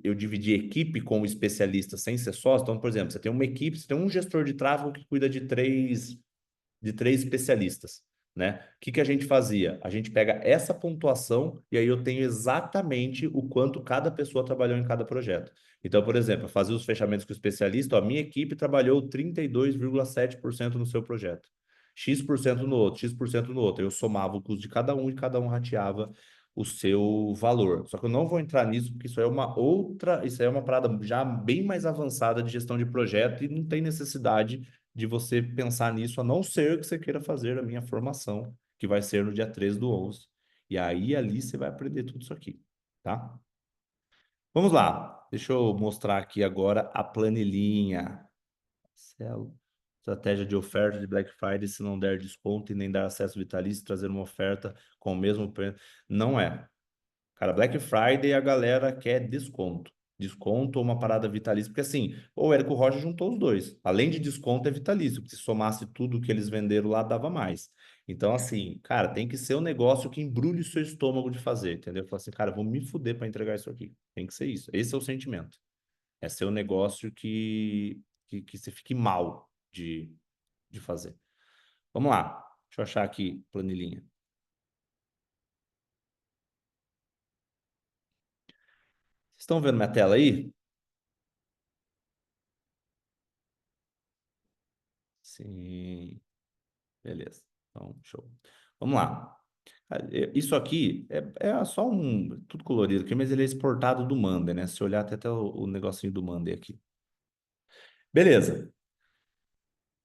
eu dividi equipe com o especialista sem ser sócio, então, por exemplo, você tem uma equipe, você tem um gestor de tráfego que cuida de três especialistas, né? O que que a gente fazia? A gente pega essa pontuação e aí eu tenho exatamente o quanto cada pessoa trabalhou em cada projeto. Então, por exemplo, eu fazia os fechamentos com o especialista, ó, a minha equipe trabalhou 32,7% no seu projeto. X% no outro, X% no outro. Eu somava o custo de cada um e cada um rateava o seu valor. Só que eu não vou entrar nisso, porque isso aí é uma parada já bem mais avançada de gestão de projeto e não tem necessidade de você pensar nisso, a não ser que você queira fazer a minha formação, que vai ser no dia 13 do 11. E aí, ali, você vai aprender tudo isso aqui, tá? Vamos lá. Deixa eu mostrar aqui agora a planilhinha. Marcelo. Estratégia de oferta de Black Friday, se não der desconto e nem dar acesso vitalício, trazer uma oferta com o mesmo preço. Não é. Cara, Black Friday a galera quer desconto. Desconto ou uma parada vitalícia, porque assim, o Érico Rocha juntou os dois. Além de desconto, é vitalício, porque se somasse tudo que eles venderam lá, dava mais. Então, assim, cara, tem que ser um negócio que embrulhe o seu estômago de fazer, entendeu? Falar assim, cara, vou me fuder para entregar isso aqui. Tem que ser isso. Esse é o sentimento. É ser um negócio que você fique mal de fazer. Vamos lá. Deixa eu achar aqui, planilhinha. Vocês estão vendo minha tela aí? Sim. Beleza. Então, show. Vamos lá. Isso aqui é só um. Tudo colorido aqui, mas ele é exportado do Monday, né? Se olhar até o negocinho do Monday aqui. Beleza.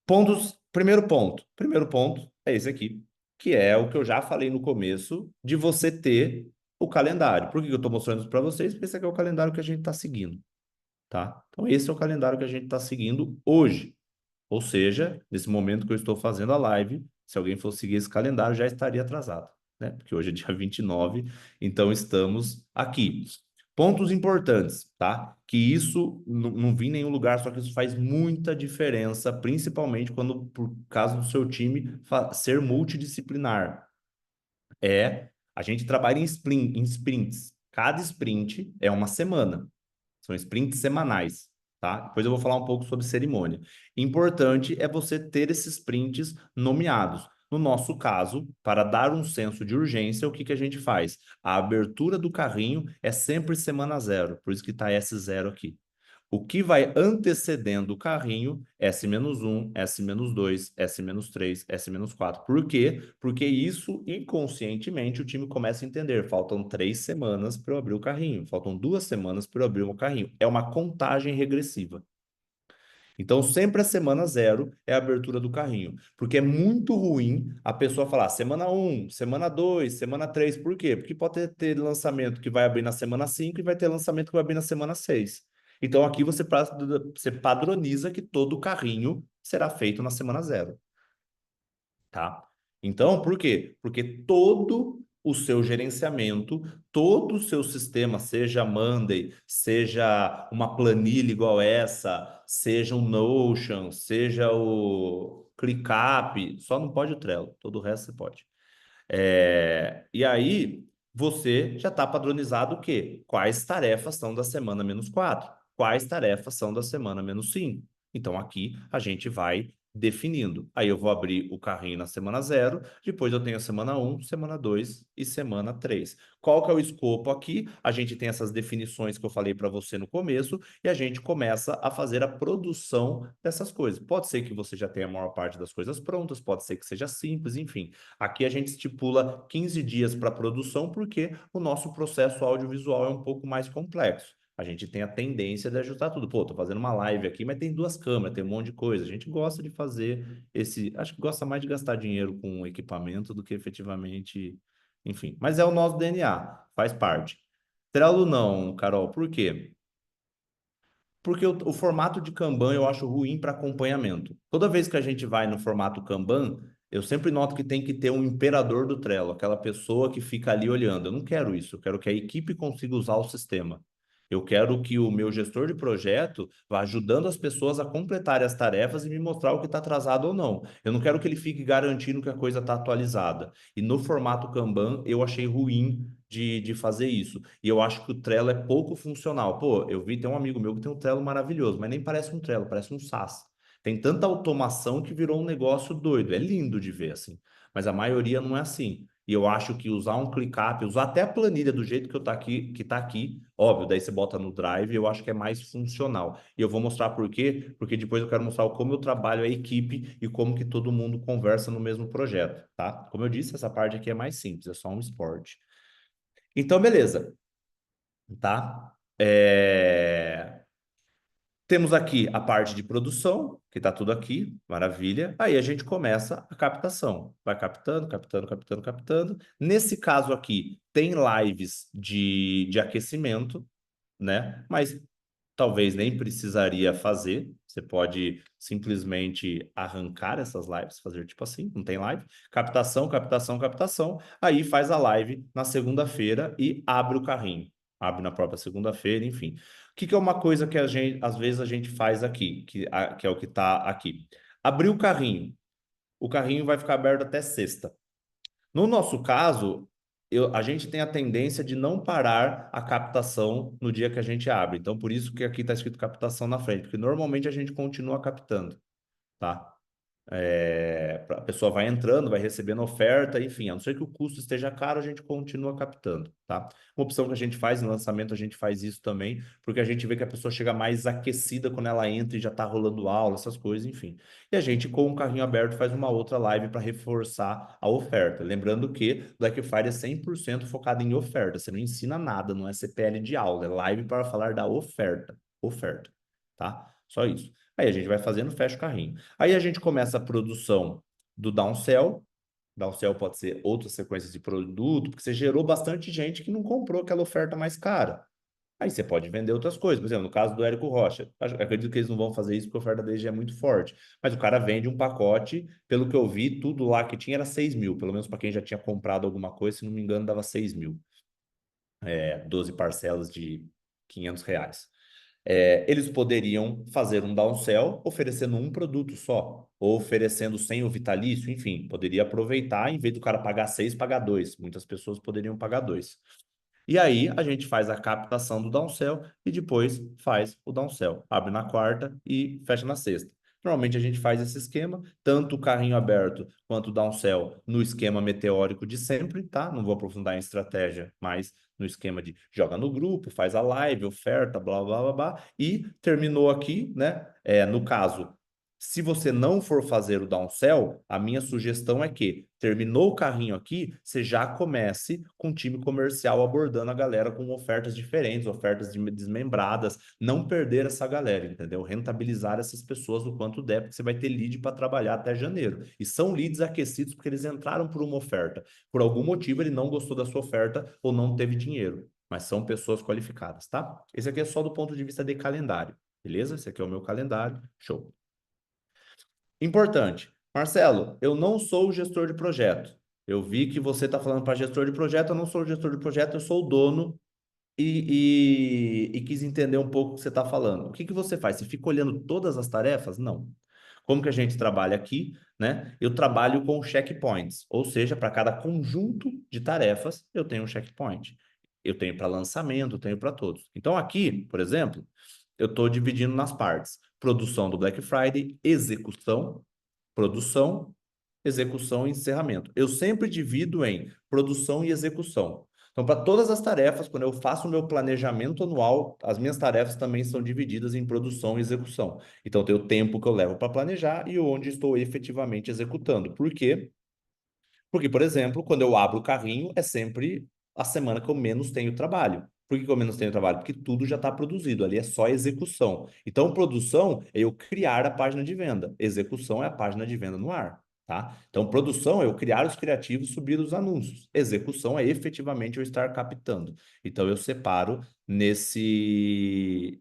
Pontos. Primeiro ponto. Primeiro ponto é esse aqui, que é o que eu já falei no começo, de você ter o calendário. Por que eu estou mostrando isso para vocês? Porque esse aqui é o calendário que a gente está seguindo, tá? Então, esse é o calendário que a gente está seguindo hoje. Ou seja, nesse momento que eu estou fazendo a live, se alguém for seguir esse calendário, já estaria atrasado, né? Porque hoje é dia 29, então estamos aqui. Pontos importantes, tá? Que isso não vi em nenhum lugar, só que isso faz muita diferença, principalmente quando, por causa do seu time ser multidisciplinar. A gente trabalha em sprints. Cada sprint é uma semana. São sprints semanais, tá? Depois eu vou falar um pouco sobre cerimônia. Importante é você ter esses sprints nomeados. No nosso caso, para dar um senso de urgência, o que que a gente faz? A abertura do carrinho é sempre semana zero, por isso que está S0 aqui. O que vai antecedendo o carrinho, S-1, S-2, S-3, S-4. Por quê? Porque isso, inconscientemente, o time começa a entender. Faltam 3 semanas para eu abrir o carrinho. Faltam 2 semanas para eu abrir o carrinho. É uma contagem regressiva. Então, sempre a semana zero é a abertura do carrinho. Porque é muito ruim a pessoa falar semana um, semana 2, semana 3. Por quê? Porque pode ter lançamento que vai abrir na semana 5 e vai ter lançamento que vai abrir na semana 6. Então, aqui você padroniza que todo o carrinho será feito na semana zero, tá? Então, por quê? Porque todo o seu gerenciamento, todo o seu sistema, seja Monday, seja uma planilha igual essa, seja um Notion, seja o ClickUp, só não pode o Trello, todo o resto você pode. E aí, você já está padronizado o quê? Quais tarefas são da semana -4? Quais tarefas são da semana -5? Então, aqui a gente vai definindo. Aí eu vou abrir o carrinho na semana zero, depois eu tenho a semana um, semana 2 e semana 3. Qual que é o escopo aqui? A gente tem essas definições que eu falei para você no começo e a gente começa a fazer a produção dessas coisas. Pode ser que você já tenha a maior parte das coisas prontas, pode ser que seja simples, enfim. Aqui a gente estipula 15 dias para produção, porque o nosso processo audiovisual é um pouco mais complexo. A gente tem a tendência de ajustar tudo. Pô, tô fazendo uma live aqui, mas tem 2 câmeras, tem um monte de coisa. A gente gosta de fazer esse. Acho que gosta mais de gastar dinheiro com equipamento do que efetivamente. Enfim. Mas é o nosso DNA, faz parte. Trello não, Carol, por quê? Porque o formato de Kanban eu acho ruim para acompanhamento. Toda vez que a gente vai no formato Kanban, eu sempre noto que tem que ter um imperador do Trello, aquela pessoa que fica ali olhando. Eu não quero isso, eu quero que a equipe consiga usar o sistema. Eu quero que o meu gestor de projeto vá ajudando as pessoas a completarem as tarefas e me mostrar o que está atrasado ou não. Eu não quero que ele fique garantindo que a coisa está atualizada. E no formato Kanban, eu achei ruim de fazer isso. E eu acho que o Trello é pouco funcional. Pô, eu vi, tem um amigo meu que tem um Trello maravilhoso, mas nem parece um Trello, parece um SaaS. Tem tanta automação que virou um negócio doido. É lindo de ver assim, mas a maioria não é assim. E eu acho que usar um ClickUp, usar até a planilha do jeito que eu tá aqui, que tá aqui, óbvio, daí você bota no Drive, eu acho que é mais funcional. E eu vou mostrar por quê, porque depois eu quero mostrar como eu trabalho a equipe e como que todo mundo conversa no mesmo projeto, tá? Como eu disse, essa parte aqui é mais simples, é só um esporte. Então, beleza, tá? Temos aqui a parte de produção, que está tudo aqui, maravilha. Aí a gente começa a captação. Vai captando, captando, captando, captando. Nesse caso aqui, tem lives de aquecimento, né? Mas talvez nem precisaria fazer. Você pode simplesmente arrancar essas lives, fazer tipo assim, não tem live. Captação, captação, captação. Aí faz a live na segunda-feira e abre o carrinho. Abre na própria segunda-feira, enfim. O que que é uma coisa que a gente, às vezes a gente faz aqui, que é o que está aqui. Abrir o carrinho vai ficar aberto até sexta. No nosso caso, a gente tem a tendência de não parar a captação no dia que a gente abre. Então, por isso que aqui está escrito captação na frente, porque normalmente a gente continua captando, tá? A pessoa vai entrando, vai recebendo oferta, enfim, a não ser que o custo esteja caro, a gente continua captando, tá? Uma opção que a gente faz no lançamento, a gente faz isso também, porque a gente vê que a pessoa chega mais aquecida quando ela entra e já tá rolando aula, essas coisas, enfim. E a gente, com o carrinho aberto, faz uma outra live para reforçar a oferta. Lembrando que Black Friday é 100% focado em oferta, você não ensina nada, não é CPL de aula, é live para falar da oferta, tá? Só isso. Aí a gente vai fazendo, fecha o carrinho. Aí a gente começa a produção do downsell. Downsell pode ser outras sequências de produto, porque você gerou bastante gente que não comprou aquela oferta mais cara. Aí você pode vender outras coisas. Por exemplo, no caso do Érico Rocha, acredito que eles não vão fazer isso porque a oferta dele já é muito forte. Mas o cara vende um pacote, pelo que eu vi, tudo lá que tinha era 6 mil. Pelo menos para quem já tinha comprado alguma coisa, se não me engano, dava 6 mil. 12 parcelas de R$ 500. Eles poderiam fazer um downsell oferecendo um produto só, ou oferecendo sem o vitalício, enfim, poderia aproveitar, em vez do cara pagar seis, pagar dois. Muitas pessoas poderiam pagar dois. E aí a gente faz a captação do downsell e depois faz o downsell. Abre na quarta e fecha na sexta. Normalmente a gente faz esse esquema, tanto o carrinho aberto quanto o downsell no esquema meteórico de sempre, tá? Não vou aprofundar em estratégia, mas no esquema de joga no grupo, faz a live, oferta, blá, blá, blá, blá, e terminou aqui, né? No caso, se você não for fazer o downsell, a minha sugestão é que terminou o carrinho aqui, você já comece com o time comercial abordando a galera com ofertas diferentes, ofertas desmembradas, não perder essa galera, entendeu? Rentabilizar essas pessoas o quanto der, porque você vai ter lead para trabalhar até janeiro. E são leads aquecidos porque eles entraram por uma oferta. Por algum motivo ele não gostou da sua oferta ou não teve dinheiro, mas são pessoas qualificadas, tá? Esse aqui é só do ponto de vista de calendário, beleza? Esse aqui é o meu calendário, show. Importante. Marcelo, eu não sou o gestor de projeto. Eu vi que você está falando para gestor de projeto, eu não sou o gestor de projeto, eu sou o dono e quis entender um pouco o que você está falando. O que que você faz? Você fica olhando todas as tarefas? Não. Como que a gente trabalha aqui, né? Eu trabalho com checkpoints, ou seja, para cada conjunto de tarefas, eu tenho um checkpoint. Eu tenho para lançamento, eu tenho para todos. Então, aqui, por exemplo, eu estou dividindo nas partes: produção do Black Friday, produção, execução e encerramento. Eu sempre divido em produção e execução. Então, para todas as tarefas, quando eu faço o meu planejamento anual, as minhas tarefas também são divididas em produção e execução. Então, tem o tempo que eu levo para planejar e onde estou efetivamente executando. Por quê? Porque, por exemplo, quando eu abro o carrinho, é sempre a semana que eu menos tenho trabalho. Por que que eu menos tenho trabalho? Porque tudo já está produzido, ali é só execução. Então, produção é eu criar a página de venda, execução é a página de venda no ar, tá? Então, produção é eu criar os criativos, subir os anúncios, execução é efetivamente eu estar captando. Então, eu separo nesse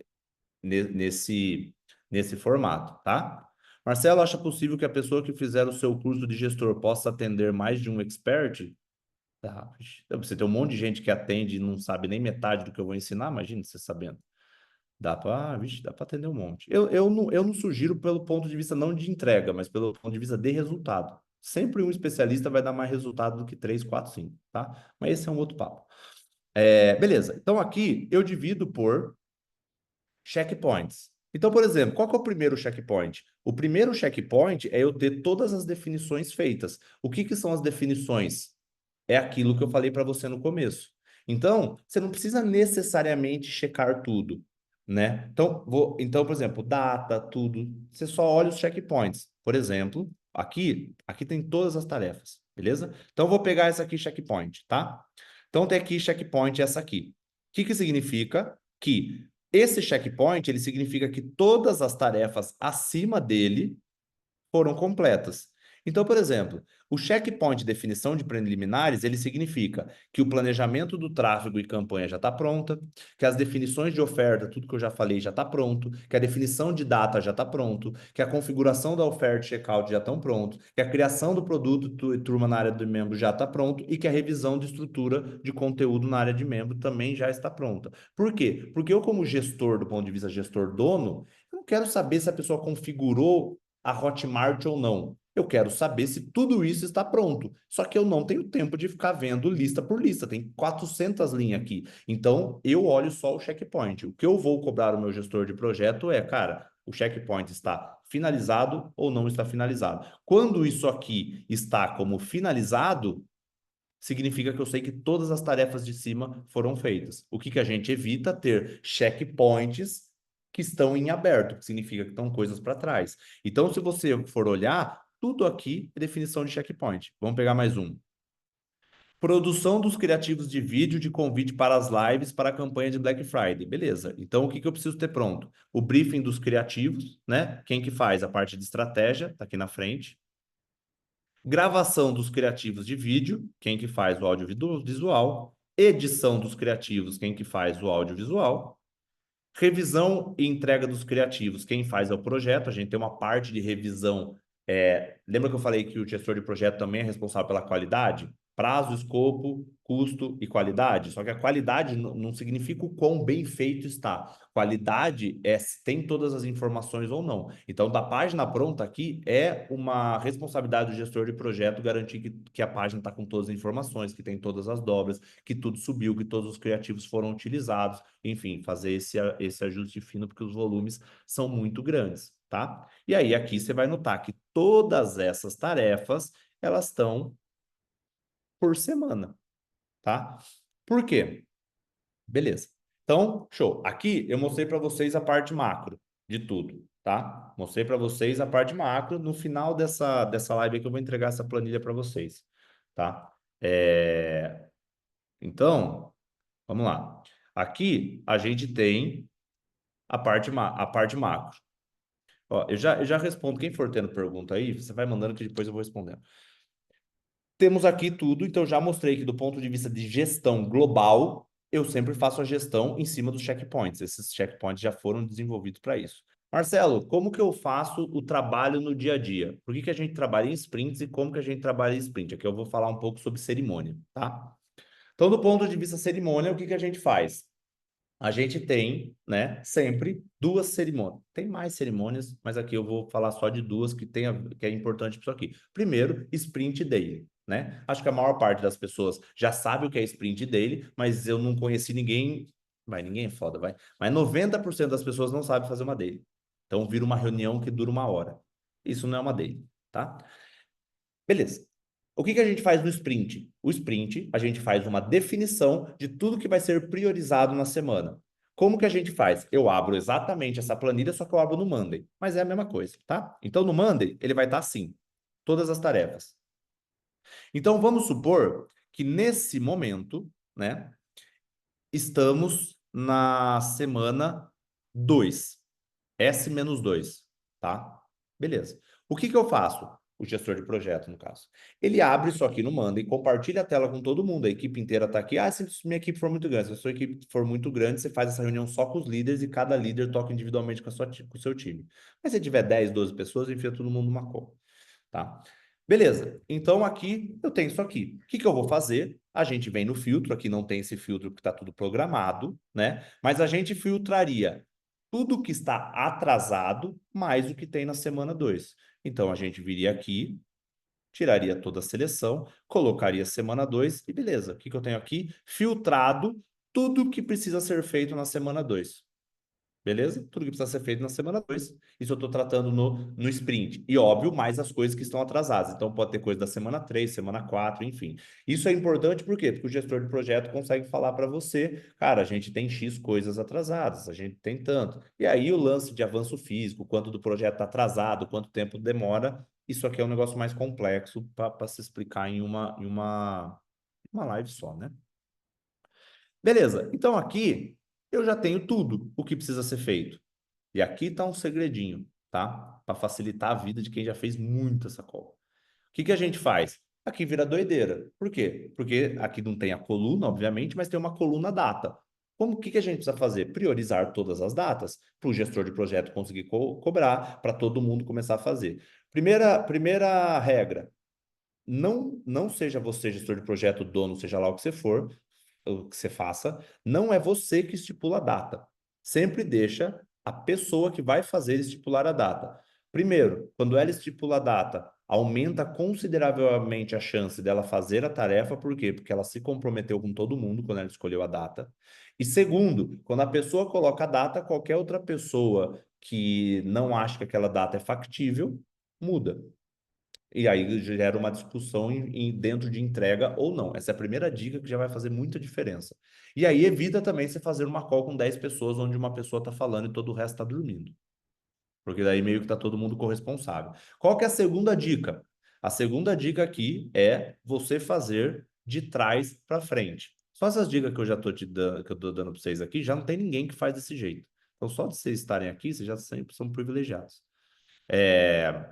formato, tá? Marcelo, acha possível que a pessoa que fizer o seu curso de gestor possa atender mais de um expert? Tá. Você tem um monte de gente que atende e não sabe nem metade do que eu vou ensinar, imagina você sabendo. Dá para atender um monte. Eu não sugiro pelo ponto de vista não de entrega, mas pelo ponto de vista de resultado. Sempre um especialista vai dar mais resultado do que três, quatro, cinco, tá? Mas esse é um outro papo. Beleza. Então aqui eu divido por checkpoints. Então, por exemplo, qual que é o primeiro checkpoint? O primeiro checkpoint é eu ter todas as definições feitas. O que que são as definições? É aquilo que eu falei para você no começo. Então, você não precisa necessariamente checar tudo, né? Então, por exemplo, data, tudo, você só olha os checkpoints. Por exemplo, aqui tem todas as tarefas, beleza? Então, eu vou pegar essa aqui, checkpoint, tá? Então, tem aqui checkpoint essa aqui. O que que significa? Que Esse checkpoint, ele significa que todas as tarefas acima dele foram completas. Então, por exemplo, o checkpoint de definição de preliminares, ele significa que o planejamento do tráfego e campanha já está pronta, que as definições de oferta, tudo que eu já falei, já está pronto, que a definição de data já está pronto, que a configuração da oferta e checkout já estão pronto, que a criação do produto e turma na área de membro já está pronto e que a revisão de estrutura de conteúdo na área de membro também já está pronta. Por quê? Porque eu, como gestor, do ponto de vista gestor dono, eu não quero saber se a pessoa configurou a Hotmart ou não. Eu quero saber se tudo isso está pronto. Só que eu não tenho tempo de ficar vendo lista por lista. Tem 400 linhas aqui. Então, eu olho só o checkpoint. O que eu vou cobrar o meu gestor de projeto é, cara, o checkpoint está finalizado ou não está finalizado. Quando isso aqui está como finalizado, significa que eu sei que todas as tarefas de cima foram feitas. O que a gente evita? Ter checkpoints que estão em aberto, que significa que estão coisas para trás. Então, se você for olhar, tudo aqui é definição de checkpoint. Vamos pegar mais um. Produção dos criativos de vídeo de convite para as lives para a campanha de Black Friday. Beleza. Então, o que eu preciso ter pronto? O briefing dos criativos, né? Quem que faz? A parte de estratégia, tá aqui na frente. Gravação dos criativos de vídeo, quem que faz o audiovisual, edição dos criativos, quem que faz o audiovisual, revisão e entrega dos criativos, quem faz é o projeto, a gente tem uma parte de revisão. Lembra que eu falei que o gestor de projeto também é responsável pela qualidade? Prazo, escopo, custo e qualidade. Só que a qualidade não significa o quão bem feito está. Qualidade é se tem todas as informações ou não. Então, da página pronta aqui, é uma responsabilidade do gestor de projeto garantir que a página está com todas as informações, que tem todas as dobras, que tudo subiu, que todos os criativos foram utilizados. Enfim, fazer esse ajuste fino, porque os volumes são muito grandes, tá? E aí, aqui você vai notar que todas essas tarefas, elas estão por semana, tá? Por quê? Beleza. Então, show. Aqui eu mostrei para vocês a parte macro de tudo, tá? Mostrei para vocês a parte macro. No final dessa live aqui eu vou entregar essa planilha para vocês, tá? Então, vamos lá. Aqui a gente tem a parte macro. Ó, eu já respondo. Quem for tendo pergunta aí, você vai mandando que depois eu vou respondendo. Temos aqui tudo, então já mostrei que do ponto de vista de gestão global, eu sempre faço a gestão em cima dos checkpoints. Esses checkpoints já foram desenvolvidos para isso. Marcelo, como que eu faço o trabalho no dia a dia? Por que a gente trabalha em sprints e como que a gente trabalha em sprint? Aqui eu vou falar um pouco sobre cerimônia, tá? Então, do ponto de vista cerimônia, o que a gente faz? A gente tem, né, sempre duas cerimônias. Tem mais cerimônias, mas aqui eu vou falar só de duas que é importante para isso aqui. Primeiro, sprint daily, né? Acho que a maior parte das pessoas já sabe o que é sprint daily, mas eu não conheci ninguém, ninguém é foda, vai. Mas 90% das pessoas não sabe fazer uma daily. Então vira uma reunião que dura uma hora. Isso não é uma daily, tá? Beleza. O que a gente faz no sprint? O sprint, a gente faz uma definição de tudo que vai ser priorizado na semana. Como que a gente faz? Eu abro exatamente essa planilha, só que eu abro no Monday. Mas é a mesma coisa, tá? Então, no Monday, ele vai estar assim. Todas as tarefas. Então, vamos supor que nesse momento, né, estamos na semana 2. S-2, tá? Beleza. O que eu faço? O gestor de projeto, no caso. Ele abre isso aqui no Manda e compartilha a tela com todo mundo. A equipe inteira está aqui. Ah, se minha equipe for muito grande. Se a sua equipe for muito grande, você faz essa reunião só com os líderes e cada líder toca individualmente com o seu time. Mas se tiver 10, 12 pessoas, enfia todo mundo numa call, tá? Beleza. Então, aqui eu tenho isso aqui. O que eu vou fazer? A gente vem no filtro. Aqui não tem esse filtro que está tudo programado, né? Mas a gente filtraria tudo que está atrasado mais o que tem na semana 2. Então, a gente viria aqui, tiraria toda a seleção, colocaria semana 2 e beleza. O que eu tenho aqui? Filtrado tudo que precisa ser feito na semana 2. Beleza? Tudo que precisa ser feito na semana 2. Isso eu estou tratando no sprint. E, óbvio, mais as coisas que estão atrasadas. Então, pode ter coisa da semana 3, semana 4, enfim. Isso é importante por quê? Porque o gestor de projeto consegue falar para você, cara, a gente tem X coisas atrasadas, a gente tem tanto. E aí, o lance de avanço físico, quanto do projeto está atrasado, quanto tempo demora, isso aqui é um negócio mais complexo para se explicar em uma live só, né? Beleza. Então, aqui eu já tenho tudo o que precisa ser feito. E aqui está um segredinho, tá? Para facilitar a vida de quem já fez muito essa call. O que que a gente faz? Aqui vira doideira. Por quê? Porque aqui não tem a coluna, obviamente, mas tem uma coluna data. Como que a gente precisa fazer? Priorizar todas as datas para o gestor de projeto conseguir cobrar, para todo mundo começar a fazer. Primeira regra, não seja você gestor de projeto, dono, seja lá o que você for, o que você faça, não é você que estipula a data. Sempre deixa a pessoa que vai fazer estipular a data. Primeiro, quando ela estipula a data, aumenta consideravelmente a chance dela fazer a tarefa, por quê? Porque ela se comprometeu com todo mundo quando ela escolheu a data. E segundo, quando a pessoa coloca a data, qualquer outra pessoa que não acha que aquela data é factível, muda. E aí gera uma discussão dentro de entrega ou não. Essa é a primeira dica que já vai fazer muita diferença. E aí evita também você fazer uma call com 10 pessoas, onde uma pessoa está falando e todo o resto está dormindo. Porque daí meio que está todo mundo corresponsável. Qual que é a segunda dica? A segunda dica aqui é você fazer de trás para frente. Só essas dicas que eu já estou te dando, que eu estou dando para vocês aqui, já não tem ninguém que faz desse jeito. Então, só de vocês estarem aqui, vocês já sempre são privilegiados. É,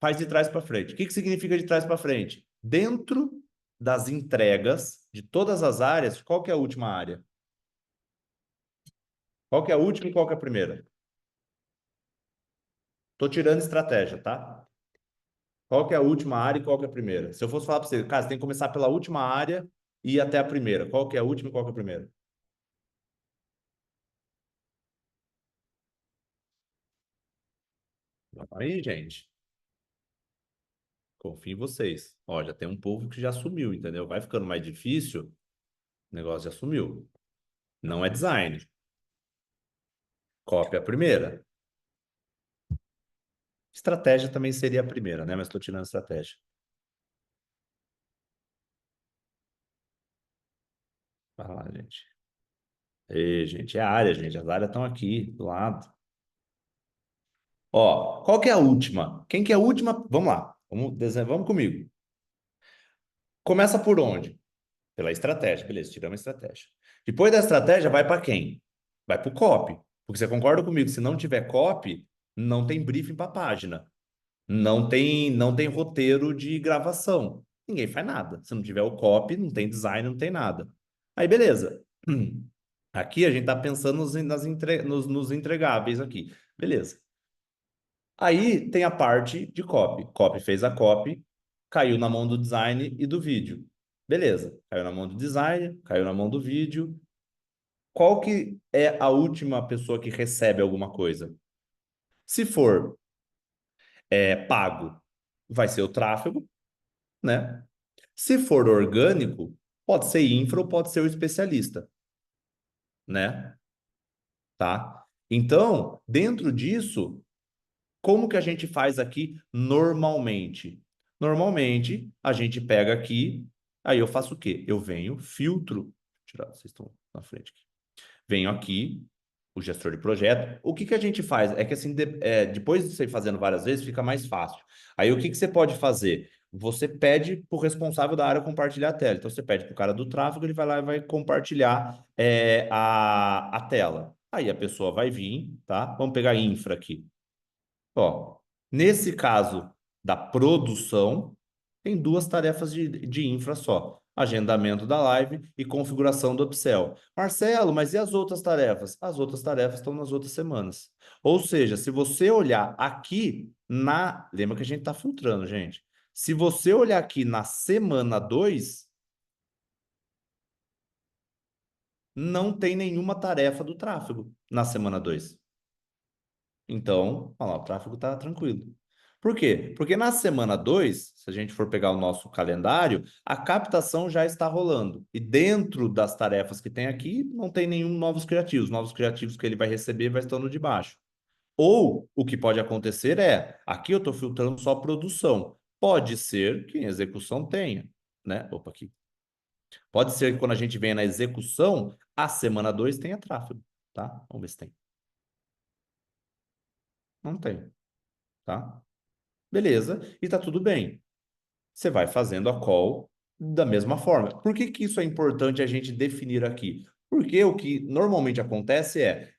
faz de trás para frente. O que significa de trás para frente? Dentro das entregas de todas as áreas, qual que é a última área? Qual que é a última e qual que é a primeira? Tô tirando estratégia, tá? Qual que é a última área e qual que é a primeira? Se eu fosse falar para você, cara, você tem que começar pela última área e ir até a primeira. Qual que é a última e qual que é a primeira? Aí, gente, confio em vocês. Ó, já tem um povo que já sumiu, entendeu? Vai ficando mais difícil, o negócio já sumiu. Não é design. Cópia a primeira. Estratégia também seria a primeira, né? Mas estou tirando estratégia. Vai lá, gente. Ei, gente, é a área, gente. As áreas estão aqui, do lado. Ó, qual que é a última? Quem que é a última? Vamos lá. Vamos comigo. Começa por onde? Pela estratégia. Beleza, tiramos a estratégia. Depois da estratégia, vai para quem? Vai para o copy. Porque você concorda comigo, se não tiver copy, não tem briefing para a página. Não tem roteiro de gravação. Ninguém faz nada. Se não tiver o copy, não tem design, não tem nada. Aí, beleza. Aqui a gente está pensando nos entregáveis aqui. Beleza. Aí tem a parte de copy. Copy fez a copy, caiu na mão do design e do vídeo. Beleza. Caiu na mão do design, caiu na mão do vídeo. Qual que é a última pessoa que recebe alguma coisa? Se for pago, vai ser o tráfego, né? Se for orgânico, pode ser infra ou pode ser o especialista, né? Tá? Então, dentro disso, como que a gente faz aqui normalmente? Normalmente, a gente pega aqui, aí eu faço o quê? Eu venho, filtro, tirar, vocês estão na frente aqui. Venho aqui, o gestor de projeto. O que a gente faz? É que assim, depois de você ir fazendo várias vezes, fica mais fácil. Aí o que você pode fazer? Você pede para o responsável da área compartilhar a tela. Então você pede para o cara do tráfego, ele vai lá e vai compartilhar a tela. Aí a pessoa vai vir, tá? Vamos pegar infra aqui. Ó, nesse caso da produção, tem duas tarefas de infra só: agendamento da live e configuração do upsell. Marcelo, mas e as outras tarefas? As outras tarefas estão nas outras semanas. Ou seja, se você olhar aqui na. Lembra que a gente está filtrando, gente. Se você olhar aqui na semana 2, não tem nenhuma tarefa do tráfego na semana 2. Então, olha lá, o tráfego está tranquilo. Por quê? Porque na semana 2, se a gente for pegar o nosso calendário, a captação já está rolando. E dentro das tarefas que tem aqui, não tem nenhum novos criativos. Novos criativos que ele vai receber vai estando de baixo. Ou o que pode acontecer é, aqui eu estou filtrando só produção. Pode ser que em execução tenha, né? Opa, aqui. Pode ser que quando a gente venha na execução, a semana 2 tenha tráfego, tá? Vamos ver se tem. Não tem, tá? Beleza, e tá tudo bem. Você vai fazendo a call da mesma forma. Por que isso é importante a gente definir aqui? Porque o que normalmente acontece é,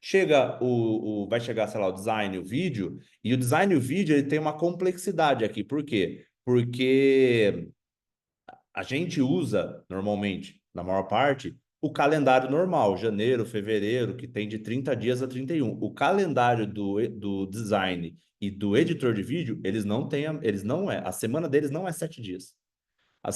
vai chegar, sei lá, o design, o vídeo, e o design e o vídeo ele tem uma complexidade aqui. Por quê? Porque a gente usa, normalmente, na maior parte, o calendário normal, janeiro, fevereiro, que tem de 30 dias a 31. O calendário do design e do editor de vídeo, eles não têm, eles não é, a semana deles não é 7 dias.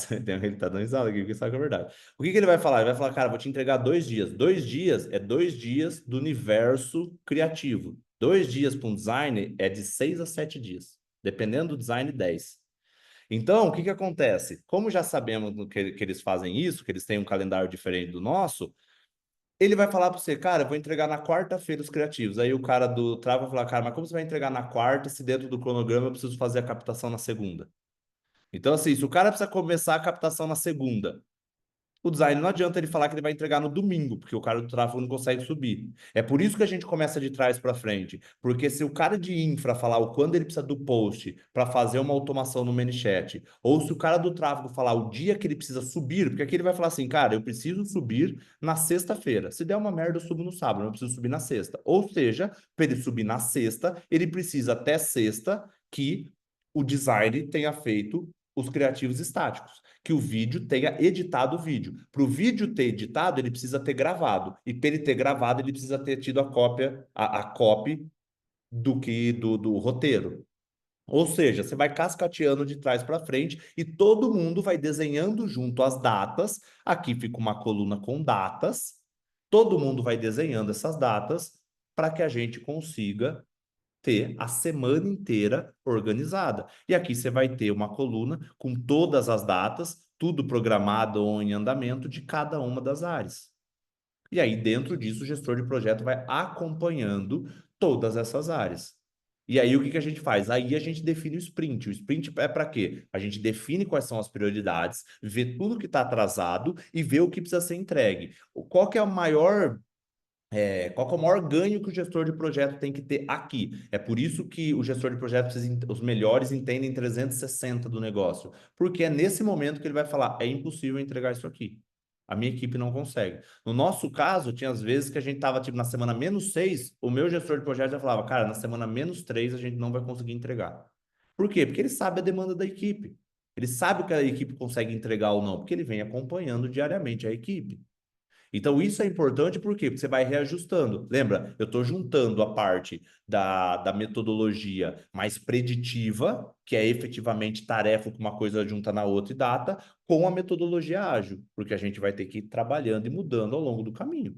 Ele tá dando risada aqui, porque sabe que é verdade. O que que ele vai falar? Ele vai falar, cara, vou te entregar 2 dias. 2 dias é 2 dias do universo criativo. 2 dias para um design é de 6 a 7 dias. Dependendo do design, 10. Então, o que que acontece? Como já sabemos que eles fazem isso, que eles têm um calendário diferente do nosso, ele vai falar para você, cara, eu vou entregar na quarta-feira os criativos. Aí o cara do Trava vai falar, cara, mas como você vai entregar na quarta se dentro do cronograma eu preciso fazer a captação na segunda? Então, assim, se o cara precisa começar a captação na segunda, o design não adianta ele falar que ele vai entregar no domingo, porque o cara do tráfego não consegue subir. É por isso que a gente começa de trás para frente. Porque se o cara de infra falar o quando ele precisa do post para fazer uma automação no ManyChat, ou se o cara do tráfego falar o dia que ele precisa subir, porque aqui ele vai falar assim, cara, eu preciso subir na sexta-feira. Se der uma merda, eu subo no sábado, eu preciso subir na sexta. Ou seja, para ele subir na sexta, ele precisa até sexta que o design tenha feito os criativos estáticos, que o vídeo tenha editado o vídeo. Para o vídeo ter editado, ele precisa ter gravado. E para ele ter gravado, ele precisa ter tido a copy do roteiro. Ou seja, você vai cascateando de trás para frente e todo mundo vai desenhando junto as datas. Aqui fica uma coluna com datas. Todo mundo vai desenhando essas datas para que a gente consiga ter a semana inteira organizada. E aqui você vai ter uma coluna com todas as datas, tudo programado ou em andamento de cada uma das áreas. E aí, dentro disso, o gestor de projeto vai acompanhando todas essas áreas. E aí, o que que a gente faz? Aí a gente define o sprint. O sprint é para quê? A gente define quais são as prioridades, vê tudo que está atrasado e vê o que precisa ser entregue. Qual que é o maior qual que é o maior ganho que o gestor de projeto tem que ter aqui? É por isso que o gestor de projeto precisa, os melhores entendem 360 do negócio, porque é nesse momento que ele vai falar, é impossível entregar isso aqui. A minha equipe não consegue. No nosso caso, tinha às vezes que a gente estava tipo, na semana -6, o meu gestor de projeto já falava, cara, na semana -3 a gente não vai conseguir entregar. Por quê? Porque ele sabe a demanda da equipe. Ele sabe o que a equipe consegue entregar ou não, porque ele vem acompanhando diariamente a equipe. Então, isso é importante por quê? Porque você vai reajustando. Lembra, eu estou juntando a parte da metodologia mais preditiva, que é efetivamente tarefa que uma coisa junta na outra e data, com a metodologia ágil, porque a gente vai ter que ir trabalhando e mudando ao longo do caminho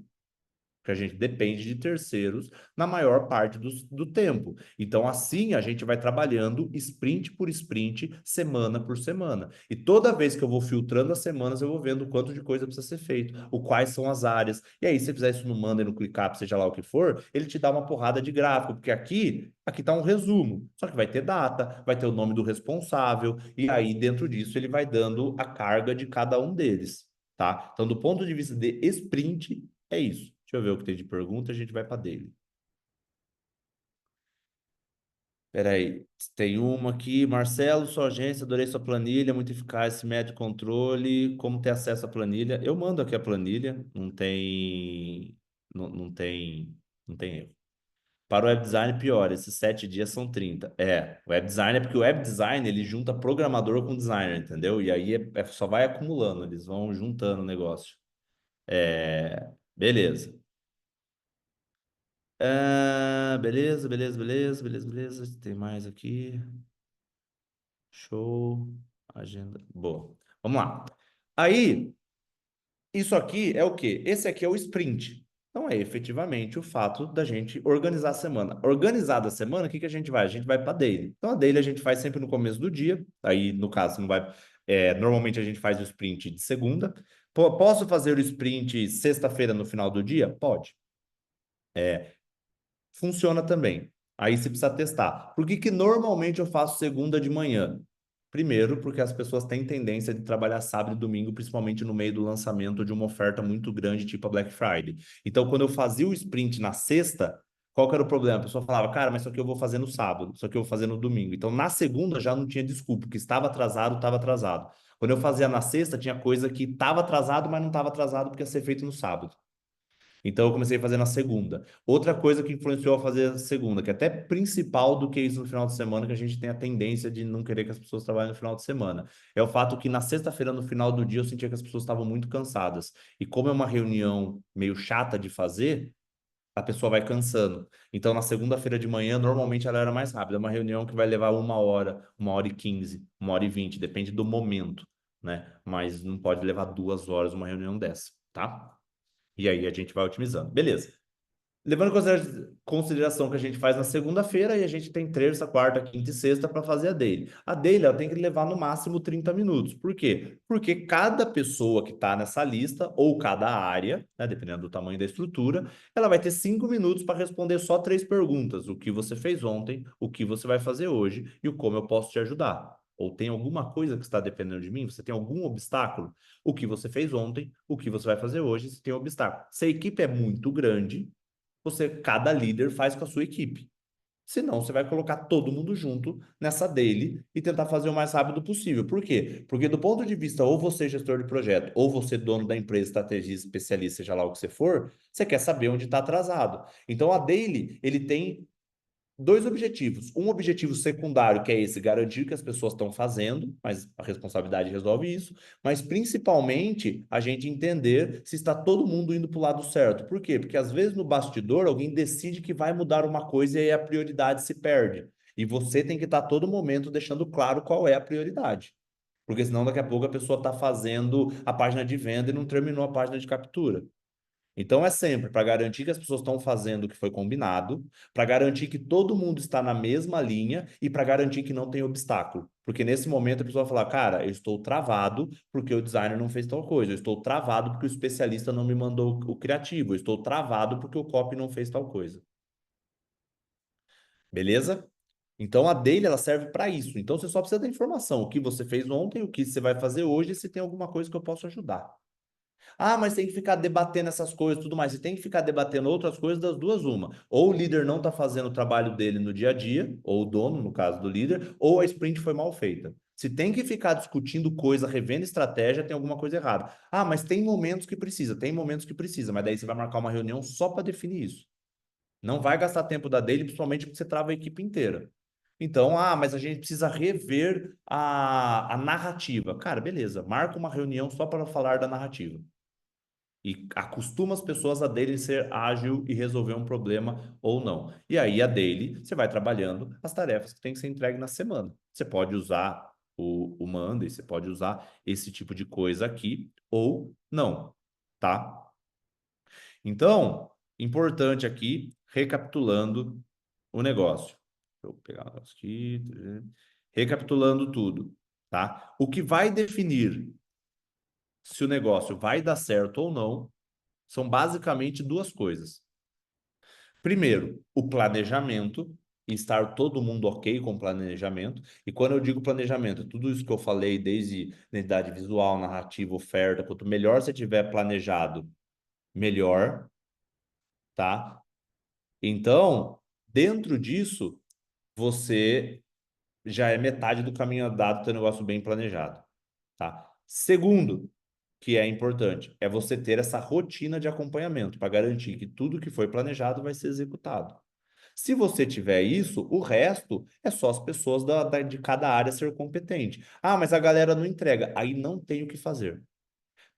que a gente depende de terceiros na maior parte do tempo. Então, assim, a gente vai trabalhando sprint por sprint, semana por semana. E toda vez que eu vou filtrando as semanas, eu vou vendo o quanto de coisa precisa ser feito, o quais são as áreas. E aí, se você fizer isso no Monday, no ClickUp, seja lá o que for, ele te dá uma porrada de gráfico, porque aqui está um resumo. Só que vai ter data, vai ter o nome do responsável, e aí, dentro disso, ele vai dando a carga de cada um deles. Tá? Então, do ponto de vista de sprint, é isso. Deixa eu ver o que tem de pergunta, a gente vai para dele. Peraí, tem uma aqui. Marcelo, sua agência, adorei sua planilha, muito eficaz, mede controle, como ter acesso à planilha? Eu mando aqui a planilha, não tem erro. Para o web design, pior, esses 7 dias são 30. Web design é porque o web design ele junta programador com designer, entendeu? E aí só vai acumulando, eles vão juntando o negócio. Beleza. Beleza, beleza, beleza, beleza, beleza. Tem mais aqui. Show. Agenda. Boa. Vamos lá. Aí, isso aqui é o quê? Esse aqui é o sprint. Então, é efetivamente o fato da gente organizar a semana. Organizada a semana, o que que a gente vai? A gente vai para daily. Então, a daily a gente faz sempre no começo do dia. Aí, no caso, não vai. Normalmente a gente faz o sprint de segunda. Posso fazer o sprint sexta-feira no final do dia? Pode. Funciona também. Aí você precisa testar. Por que que normalmente eu faço segunda de manhã? Primeiro, porque as pessoas têm tendência de trabalhar sábado e domingo, principalmente no meio do lançamento de uma oferta muito grande, tipo a Black Friday. Então, quando eu fazia o sprint na sexta, qual que era o problema? A pessoa falava, cara, mas isso aqui eu vou fazer no sábado, isso aqui eu vou fazer no domingo. Então, na segunda já não tinha desculpa, porque estava atrasado, estava atrasado. Quando eu fazia na sexta, tinha coisa que estava atrasado, mas não estava atrasado porque ia ser feito no sábado. Então, eu comecei a fazer na segunda. Outra coisa que influenciou a fazer a segunda, que é até principal do que isso no final de semana, que a gente tem a tendência de não querer que as pessoas trabalhem no final de semana, é o fato que na sexta-feira, no final do dia, eu sentia que as pessoas estavam muito cansadas. E como é uma reunião meio chata de fazer, a pessoa vai cansando. Então, na segunda-feira de manhã, normalmente ela era mais rápida. É uma reunião que vai levar 1 hora, 1 hora e 15, 1 hora e 20, depende do momento, né? Mas não pode levar 2 horas uma reunião dessa, tá? E aí a gente vai otimizando. Beleza. Levando em consideração que a gente faz na segunda-feira e a gente tem terça, quarta, quinta e sexta para fazer a daily. A daily ela tem que levar no máximo 30 minutos. Por quê? Porque cada pessoa que está nessa lista, ou cada área, né, dependendo do tamanho da estrutura, ela vai ter 5 minutos para responder só 3 perguntas. O que você fez ontem, o que você vai fazer hoje e o como eu posso te ajudar. Ou tem alguma coisa que está dependendo de mim? Você tem algum obstáculo? O que você fez ontem, o que você vai fazer hoje, se tem obstáculo. Se a equipe é muito grande, cada líder faz com a sua equipe. Senão, você vai colocar todo mundo junto nessa daily e tentar fazer o mais rápido possível. Por quê? Porque do ponto de vista, ou você gestor de projeto, ou você dono da empresa, estrategista, especialista, seja lá o que você for, você quer saber onde está atrasado. Então, a daily, ele tem dois objetivos. Um objetivo secundário, que é esse, garantir que as pessoas estão fazendo, mas a responsabilidade resolve isso, mas principalmente a gente entender se está todo mundo indo para o lado certo. Por quê? Porque às vezes no bastidor alguém decide que vai mudar uma coisa e aí a prioridade se perde. E você tem que estar a todo momento deixando claro qual é a prioridade. Porque senão daqui a pouco a pessoa está fazendo a página de venda e não terminou a página de captura. Então é sempre para garantir que as pessoas estão fazendo o que foi combinado, para garantir que todo mundo está na mesma linha e para garantir que não tem obstáculo. Porque nesse momento a pessoa vai falar, cara, eu estou travado porque o designer não fez tal coisa, eu estou travado porque o especialista não me mandou o criativo, eu estou travado porque o copy não fez tal coisa. Beleza? Então a daily ela serve para isso. Então você só precisa da informação, o que você fez ontem, o que você vai fazer hoje, e se tem alguma coisa que eu posso ajudar. Ah, mas tem que ficar debatendo essas coisas e tudo mais. E tem que ficar debatendo outras coisas das duas, uma. Ou o líder não está fazendo o trabalho dele no dia a dia, ou o dono, no caso do líder, ou a sprint foi mal feita. Se tem que ficar discutindo coisa, revendo estratégia, tem alguma coisa errada. Ah, mas tem momentos que precisa, tem momentos que precisa, mas daí você vai marcar uma reunião só para definir isso. Não vai gastar tempo da dele, principalmente porque você trava a equipe inteira. Então, mas a gente precisa rever a narrativa. Cara, beleza, marca uma reunião só para falar da narrativa e acostuma as pessoas a dele ser ágil e resolver um problema ou não. E aí a dele, você vai trabalhando as tarefas que tem que ser entregue na semana. Você pode usar o Monday, você pode usar esse tipo de coisa aqui ou não, tá? Então, importante aqui, recapitulando o negócio. Deixa eu pegar o negócio aqui. Recapitulando tudo, tá? O que vai definir se o negócio vai dar certo ou não são basicamente duas coisas. Primeiro, o planejamento, e estar todo mundo ok com o planejamento. E quando eu digo planejamento, tudo isso que eu falei, desde identidade visual, narrativa, oferta, quanto melhor você tiver planejado, melhor, tá? Então, dentro disso, você já é metade do caminho andado, ter um negócio bem planejado, tá? Segundo, que é importante, é você ter essa rotina de acompanhamento para garantir que tudo que foi planejado vai ser executado. Se você tiver isso, o resto é só as pessoas de cada área ser competente. Ah, mas a galera não entrega. Aí não tem o que fazer.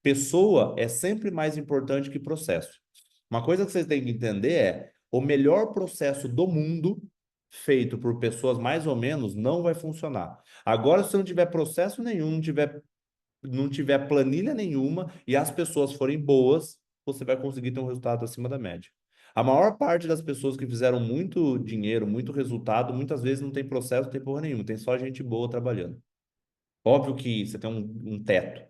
Pessoa é sempre mais importante que processo. Uma coisa que vocês têm que entender é o melhor processo do mundo feito por pessoas mais ou menos não vai funcionar. Agora, se não tiver processo nenhum, não tiver planilha nenhuma e as pessoas forem boas, você vai conseguir ter um resultado acima da média. A maior parte das pessoas que fizeram muito dinheiro, muito resultado, muitas vezes não tem processo, não tem porra nenhuma, tem só gente boa trabalhando. Óbvio que você tem um teto,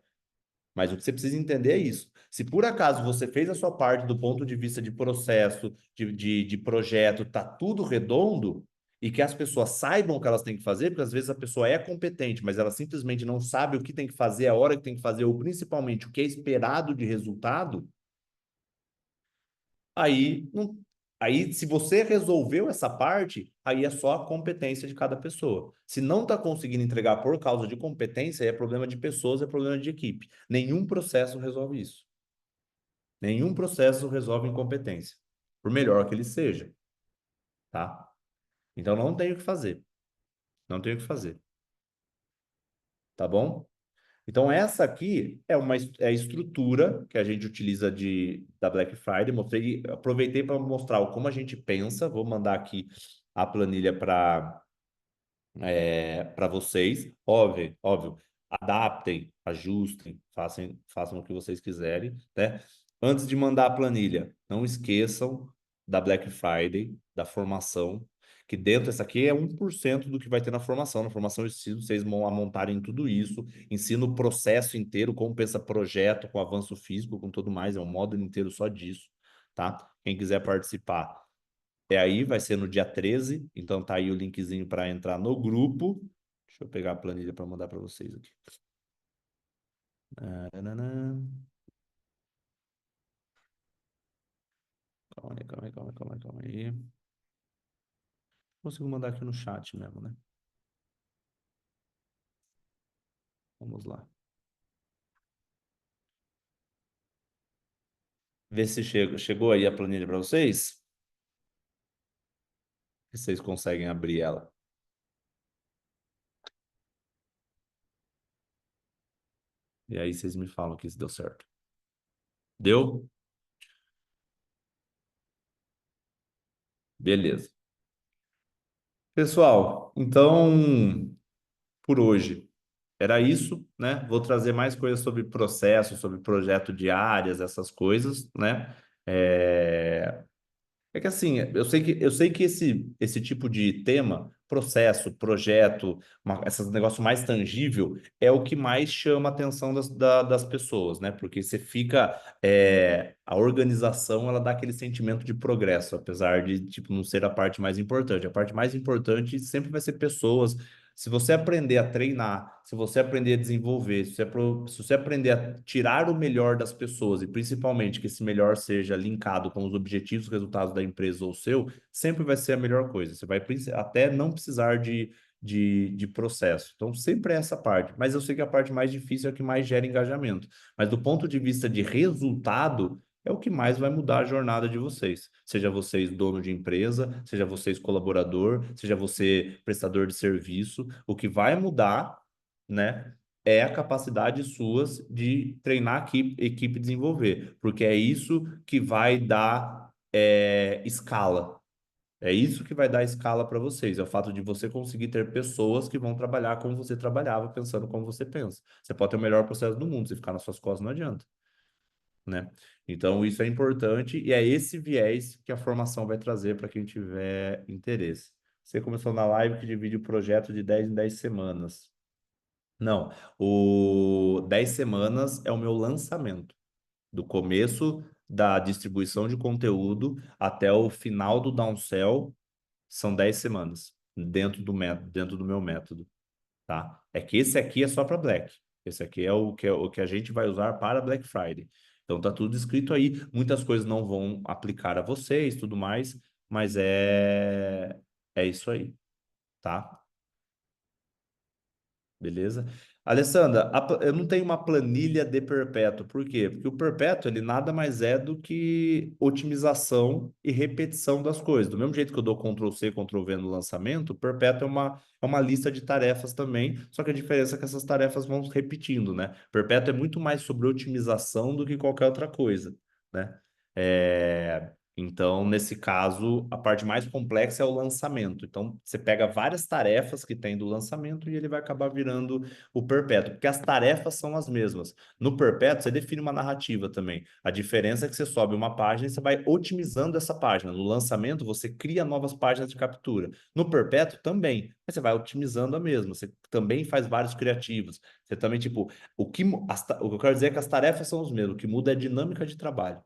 mas o que você precisa entender é isso. Se por acaso você fez a sua parte do ponto de vista de processo, de projeto, tá tudo redondo, e que as pessoas saibam o que elas têm que fazer, porque às vezes a pessoa é competente, mas ela simplesmente não sabe o que tem que fazer, a hora que tem que fazer, ou principalmente o que é esperado de resultado, aí, não, aí se você resolveu essa parte, aí é só a competência de cada pessoa. Se não está conseguindo entregar por causa de competência, é problema de pessoas, é problema de equipe. Nenhum processo resolve isso. Nenhum processo resolve incompetência, por melhor que ele seja, tá? Então não tem o que fazer, não tem o que fazer, tá bom? Então essa aqui é a estrutura que a gente utiliza da Black Friday. Aproveitei para mostrar como a gente pensa. Vou mandar aqui a planilha para vocês. Óbvio, óbvio. Adaptem, ajustem, façam o que vocês quiserem, né? Antes de mandar a planilha, não esqueçam da Black Friday, da formação, que dentro dessa aqui é 1% do que vai ter na formação. Na formação eu ensino vocês a montarem tudo isso, ensino o processo inteiro, como pensa projeto, com avanço físico, com tudo mais, é um módulo inteiro só disso, tá? Quem quiser participar, aí, vai ser no dia 13, então tá aí o linkzinho para entrar no grupo. Deixa eu pegar a planilha para mandar para vocês aqui. Taranã. Calma aí, calma aí, calma aí, calma aí, calma aí. Consigo mandar aqui no chat mesmo, né? Vamos lá. Vê se chegou aí a planilha para vocês. Se vocês conseguem abrir ela. E aí vocês me falam que se deu certo. Deu? Beleza. Pessoal, então, por hoje era isso, né? Vou trazer mais coisas sobre processo, sobre projeto de áreas, essas coisas, né? É, É que assim, eu sei que esse tipo de tema, processo, projeto, esses negócio mais tangível, é o que mais chama a atenção das pessoas, né? Porque você fica, a organização, ela dá aquele sentimento de progresso, apesar de, tipo, não ser a parte mais importante. A parte mais importante sempre vai ser pessoas. Se você aprender a treinar, se você aprender a desenvolver, se você aprender a tirar o melhor das pessoas e principalmente que esse melhor seja linkado com os objetivos, resultados da empresa ou seu, sempre vai ser a melhor coisa. Você vai até não precisar de processo. Então, sempre é essa parte. Mas eu sei que a parte mais difícil é a que mais gera engajamento. Mas do ponto de vista de resultado, é o que mais vai mudar a jornada de vocês. Seja vocês dono de empresa, seja vocês colaborador, seja você prestador de serviço, o que vai mudar, né, é a capacidade suas de treinar equipe e desenvolver, porque é isso que vai dar escala. É isso que vai dar escala para vocês. É o fato de você conseguir ter pessoas que vão trabalhar como você trabalhava, pensando como você pensa. Você pode ter o melhor processo do mundo, se ficar nas suas costas não adianta, né? Então, isso é importante e é esse viés que a formação vai trazer para quem tiver interesse. Você começou na live que divide o projeto de 10 em 10 semanas. Não, o 10 semanas é o meu lançamento, do começo da distribuição de conteúdo até o final do downsell, são 10 semanas dentro do meu método, tá? É que esse aqui é só para Black. Esse aqui é o que a gente vai usar para Black Friday. Então tá tudo escrito aí. Muitas coisas não vão aplicar a vocês, tudo mais, mas é isso aí, tá? Beleza? Alessandra, eu não tenho uma planilha de perpétuo. Por quê? Porque o perpétuo, ele nada mais é do que otimização e repetição das coisas. Do mesmo jeito que eu dou Ctrl+C, Ctrl+V no lançamento, o perpétuo é uma lista de tarefas também, só que a diferença é que essas tarefas vão se repetindo, né? Perpétuo é muito mais sobre otimização do que qualquer outra coisa, né? Então, nesse caso, a parte mais complexa é o lançamento. Então, você pega várias tarefas que tem do lançamento e ele vai acabar virando o perpétuo, porque as tarefas são as mesmas. No perpétuo, você define uma narrativa também. A diferença é que você sobe uma página e você vai otimizando essa página. No lançamento, você cria novas páginas de captura. No perpétuo, também. Mas você vai otimizando a mesma. Você também faz vários criativos. Você também, tipo, o que eu quero dizer é que as tarefas são as mesmas. O que muda é a dinâmica de trabalho.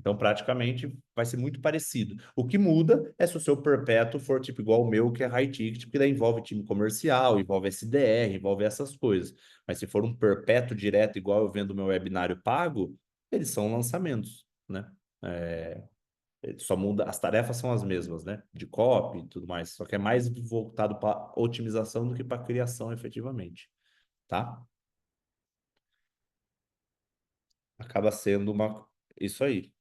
Então, praticamente, vai ser muito parecido. O que muda é se o seu perpétuo for tipo igual o meu, que é high ticket, porque daí envolve time comercial, envolve SDR, envolve essas coisas. Mas se for um perpétuo direto, igual eu vendo meu webinário pago, eles são lançamentos, né? É, só muda, as tarefas são as mesmas, né? De copy e tudo mais. Só que é mais voltado para otimização do que para criação, efetivamente, tá? Acaba sendo uma. Isso aí.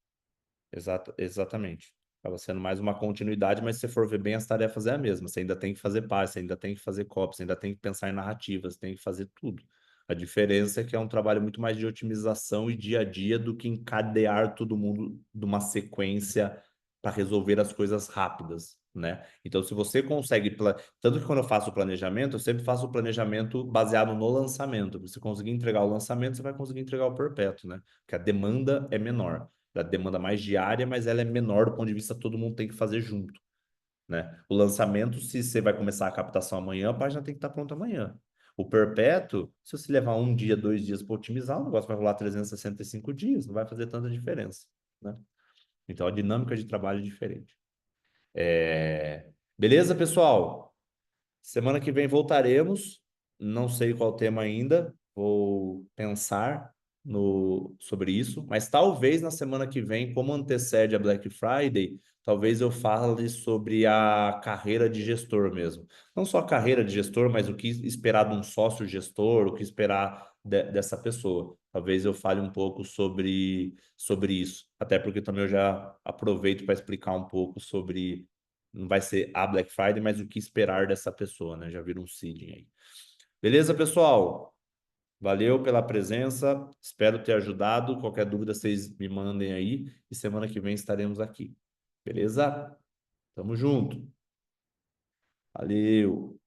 Exatamente. Acaba sendo mais uma continuidade, mas se você for ver bem, as tarefas é a mesma. Você ainda tem que fazer paz, você ainda tem que fazer copy, você ainda tem que pensar em narrativas, tem que fazer tudo. A diferença é que é um trabalho muito mais de otimização e dia a dia do que encadear todo mundo de uma sequência para resolver as coisas rápidas, né? Então, se você consegue... Tanto que quando eu faço o planejamento, eu sempre faço o planejamento baseado no lançamento. Se você conseguir entregar o lançamento, você vai conseguir entregar o perpétuo, né? Porque a demanda é menor, da demanda mais diária, mas ela é menor do ponto de vista todo mundo tem que fazer junto, né? O lançamento, se você vai começar a captação amanhã, a página tem que estar pronta amanhã. O perpétuo, se você levar um dia, 2 dias para otimizar, o negócio vai rolar 365 dias, não vai fazer tanta diferença, né? Então a dinâmica de trabalho é diferente. Beleza, pessoal? Semana que vem voltaremos. Não sei qual tema ainda. Vou pensar sobre isso. Mas talvez na semana que vem, como antecede a Black Friday, talvez eu fale sobre a carreira de gestor mesmo. Não só a carreira de gestor, mas o que esperar de um sócio gestor, o que esperar dessa pessoa. Talvez eu fale um pouco sobre isso. Até porque também eu já aproveito para explicar um pouco sobre não vai ser a Black Friday, mas o que esperar dessa pessoa, né? Já viram um seeding aí. Beleza, pessoal? Valeu pela presença. Espero ter ajudado. Qualquer dúvida, vocês me mandem aí. E semana que vem estaremos aqui. Beleza? Tamo junto. Valeu.